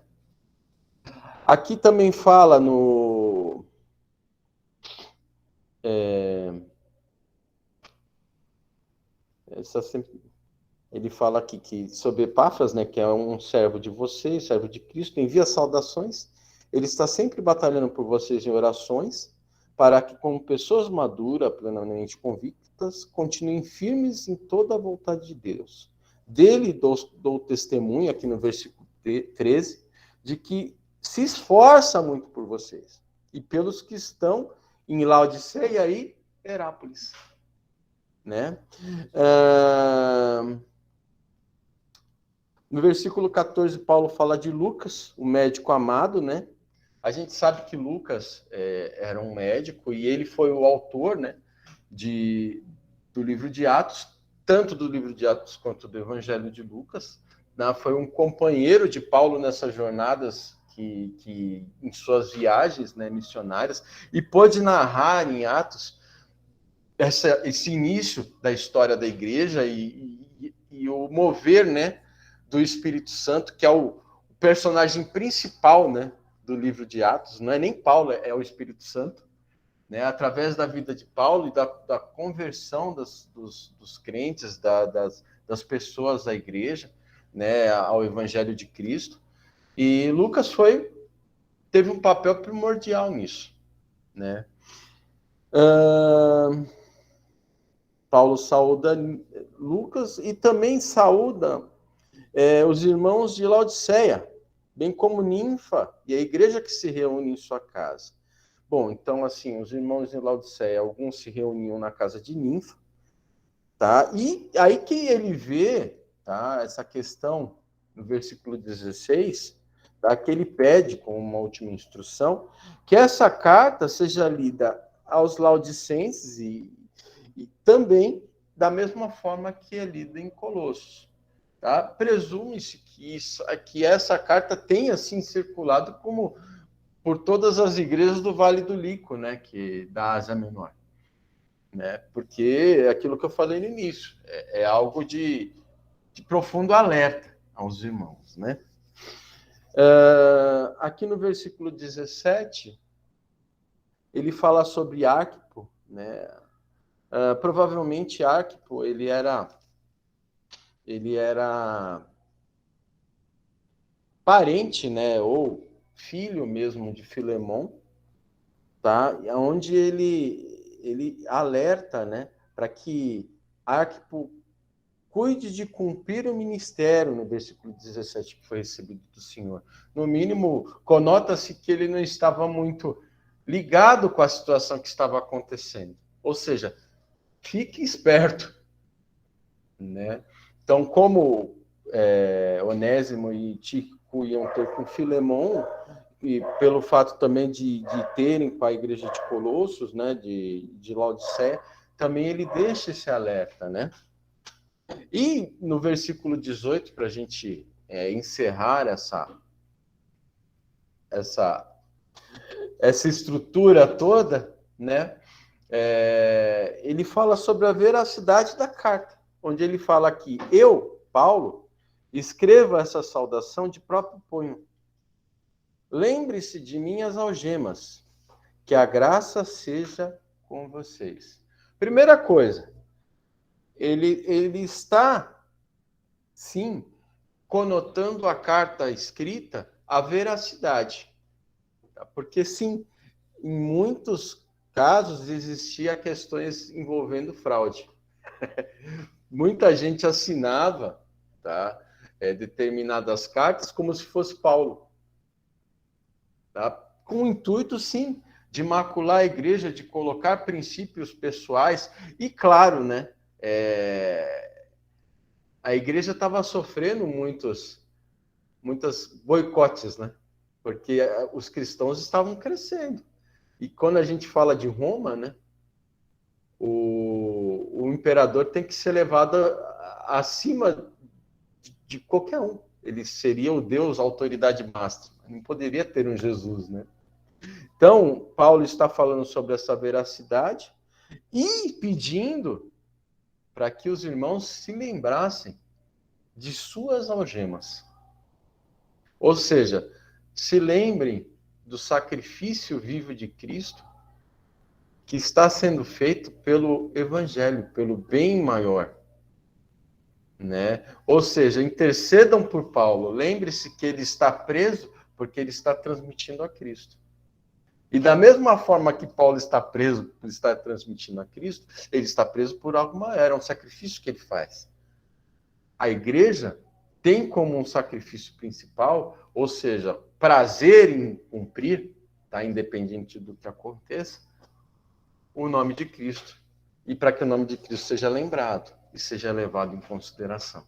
Aqui também fala no... Ele fala aqui que sobre Epáfras, né, que é um servo de vocês, servo de Cristo, envia saudações. Ele está sempre batalhando por vocês em orações, para que, como pessoas maduras, plenamente convictas, continuem firmes em toda a vontade de Deus. Dele dou testemunho, aqui no versículo 13, de que se esforça muito por vocês, e pelos que estão em Laodiceia e Herápolis. Né? No versículo 14, Paulo fala de Lucas, o médico amado, né? A gente sabe que Lucas era um médico e ele foi o autor, né, do livro de Atos, tanto do livro de Atos quanto do Evangelho de Lucas. Né? Foi um companheiro de Paulo nessas jornadas que em suas viagens, né, missionárias, e pôde narrar em Atos esse início da história da igreja e o mover, né, do Espírito Santo, que é o personagem principal, né, do livro de Atos. Não é nem Paulo, é o Espírito Santo, né, através da vida de Paulo e da conversão dos crentes, das pessoas da igreja, né, ao Evangelho de Cristo. E Lucas teve um papel primordial nisso, né? Paulo saúda Lucas e também saúda os irmãos de Laodiceia, bem como Ninfa e a igreja que se reúne em sua casa. Bom, então, assim, os irmãos de Laodiceia, alguns se reuniam na casa de Ninfa, tá? E aí que ele vê, tá, essa questão no versículo 16, tá, que ele pede, com uma última instrução, que essa carta seja lida aos laodicenses e também da mesma forma que é lida em Colossos. Tá? Presume-se que essa carta tenha assim circulado como por todas as igrejas do Vale do Lico, né, da Ásia Menor. Né? Porque é aquilo que eu falei no início, é algo de profundo alerta aos irmãos. Né? Aqui no versículo 17, ele fala sobre Arquipo, né? Provavelmente Arquipo, ele era parente, né, ou filho mesmo de Filemon, tá? Onde ele alerta, né, para que Arquipo cuide de cumprir o ministério, no versículo 17, que foi recebido do Senhor. No mínimo, conota-se que ele não estava muito ligado com a situação que estava acontecendo. Ou seja, fique esperto, né? Então, como Onésimo e Tíquico iam ter com Filemon, e pelo fato também de terem com a igreja de Colossos, né, de Laodiceia, também ele deixa esse alerta, né? E no versículo 18, para a gente encerrar essa estrutura toda, né? Ele fala sobre a veracidade da carta, onde ele fala aqui: eu, Paulo, escrevo essa saudação de próprio punho. Lembre-se de minhas algemas, que a graça seja com vocês. Primeira coisa, ele está, sim, conotando a carta escrita a veracidade. Porque, sim, em muitos casos existia questões envolvendo fraude. Muita gente assinava, tá, determinadas cartas como se fosse Paulo. Tá? Com o intuito, sim, de macular a igreja, de colocar princípios pessoais. E, claro, né, a igreja estava sofrendo muitos boicotes, né? Porque os cristãos estavam crescendo. E quando a gente fala de Roma, né, o imperador tem que ser levado acima de qualquer um. Ele seria o Deus, a autoridade máxima. Não poderia ter um Jesus, né? Então, Paulo está falando sobre essa veracidade e pedindo para que os irmãos se lembrassem de suas algemas. Ou seja, se lembrem do sacrifício vivo de Cristo que está sendo feito pelo Evangelho, pelo bem maior. Né? Ou seja, intercedam por Paulo. Lembre-se que ele está preso porque ele está transmitindo a Cristo. E da mesma forma que Paulo está preso por estar transmitindo a Cristo, ele está preso por algo maior, é um sacrifício que ele faz. A igreja tem como um sacrifício principal, ou seja, prazer em cumprir, tá? Independente do que aconteça, o nome de Cristo. E para que o nome de Cristo seja lembrado e seja levado em consideração.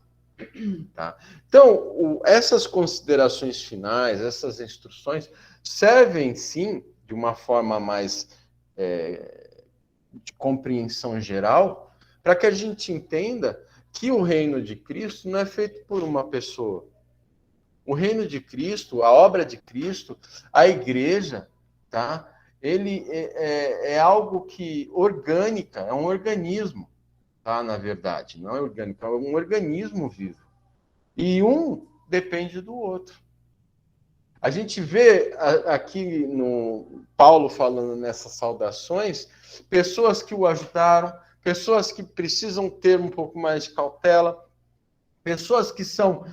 Tá? Então, essas considerações finais, essas instruções, servem, sim, de uma forma mais de compreensão geral, para que a gente entenda que o reino de Cristo não é feito por uma pessoa. O reino de Cristo, a obra de Cristo, a igreja, tá? Ele é algo que orgânica, é um organismo, tá? Na verdade, não é orgânico, é um organismo vivo. E um depende do outro. A gente vê aqui no Paulo falando nessas saudações, pessoas que o ajudaram, pessoas que precisam ter um pouco mais de cautela, pessoas que são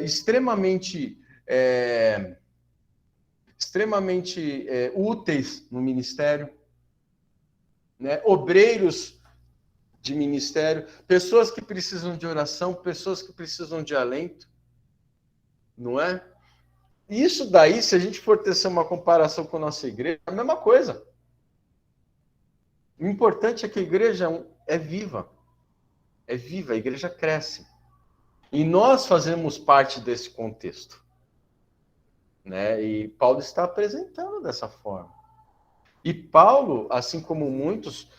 extremamente úteis no ministério, né? Obreiros de ministério, pessoas que precisam de oração, pessoas que precisam de alento, não é? Isso daí, se a gente for tecer uma comparação com a nossa igreja, é a mesma coisa. O importante é que a igreja é viva. É viva, a igreja cresce. E nós fazemos parte desse contexto. Né? E Paulo está apresentando dessa forma. E Paulo, assim como muitos,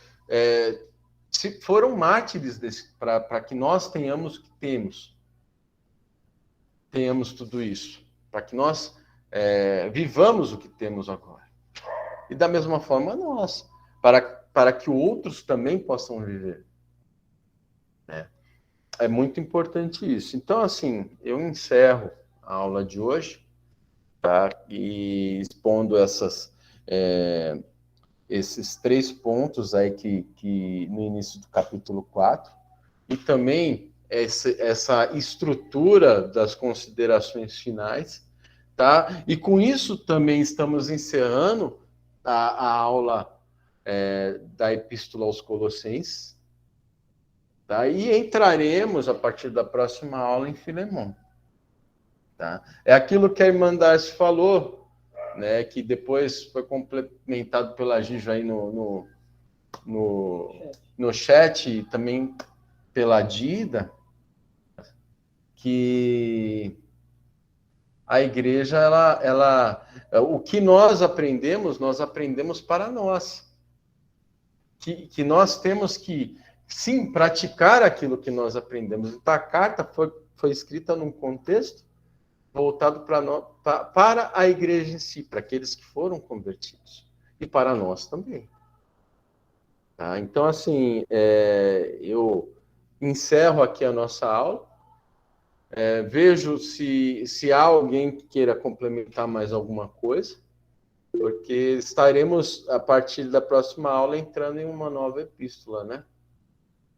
foram mártires para que nós tenhamos o que temos. Tenhamos tudo isso. Para que nós vivamos o que temos agora. E da mesma forma nós, para que outros também possam viver. Né? É muito importante isso. Então, assim, eu encerro a aula de hoje, tá? E expondo esses 3 pontos aí que no início do capítulo 4, e também essa estrutura das considerações finais, tá? E com isso também estamos encerrando a aula da Epístola aos Colossenses, tá? E entraremos, a partir da próxima aula, em Filemão. Tá? É aquilo que a irmã Darcy falou, né, que depois foi complementado pela Gijo aí no chat, e também pela Dida, que a igreja, o que nós aprendemos para nós. que nós temos que, sim, praticar aquilo que nós aprendemos. Então, a carta foi escrita num contexto voltado para a igreja em si, para aqueles que foram convertidos, e para nós também. Tá? Então, assim, eu encerro aqui a nossa aula, vejo se há alguém que queira complementar mais alguma coisa, porque estaremos, a partir da próxima aula, entrando em uma nova epístola, né?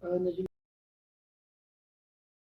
Ana de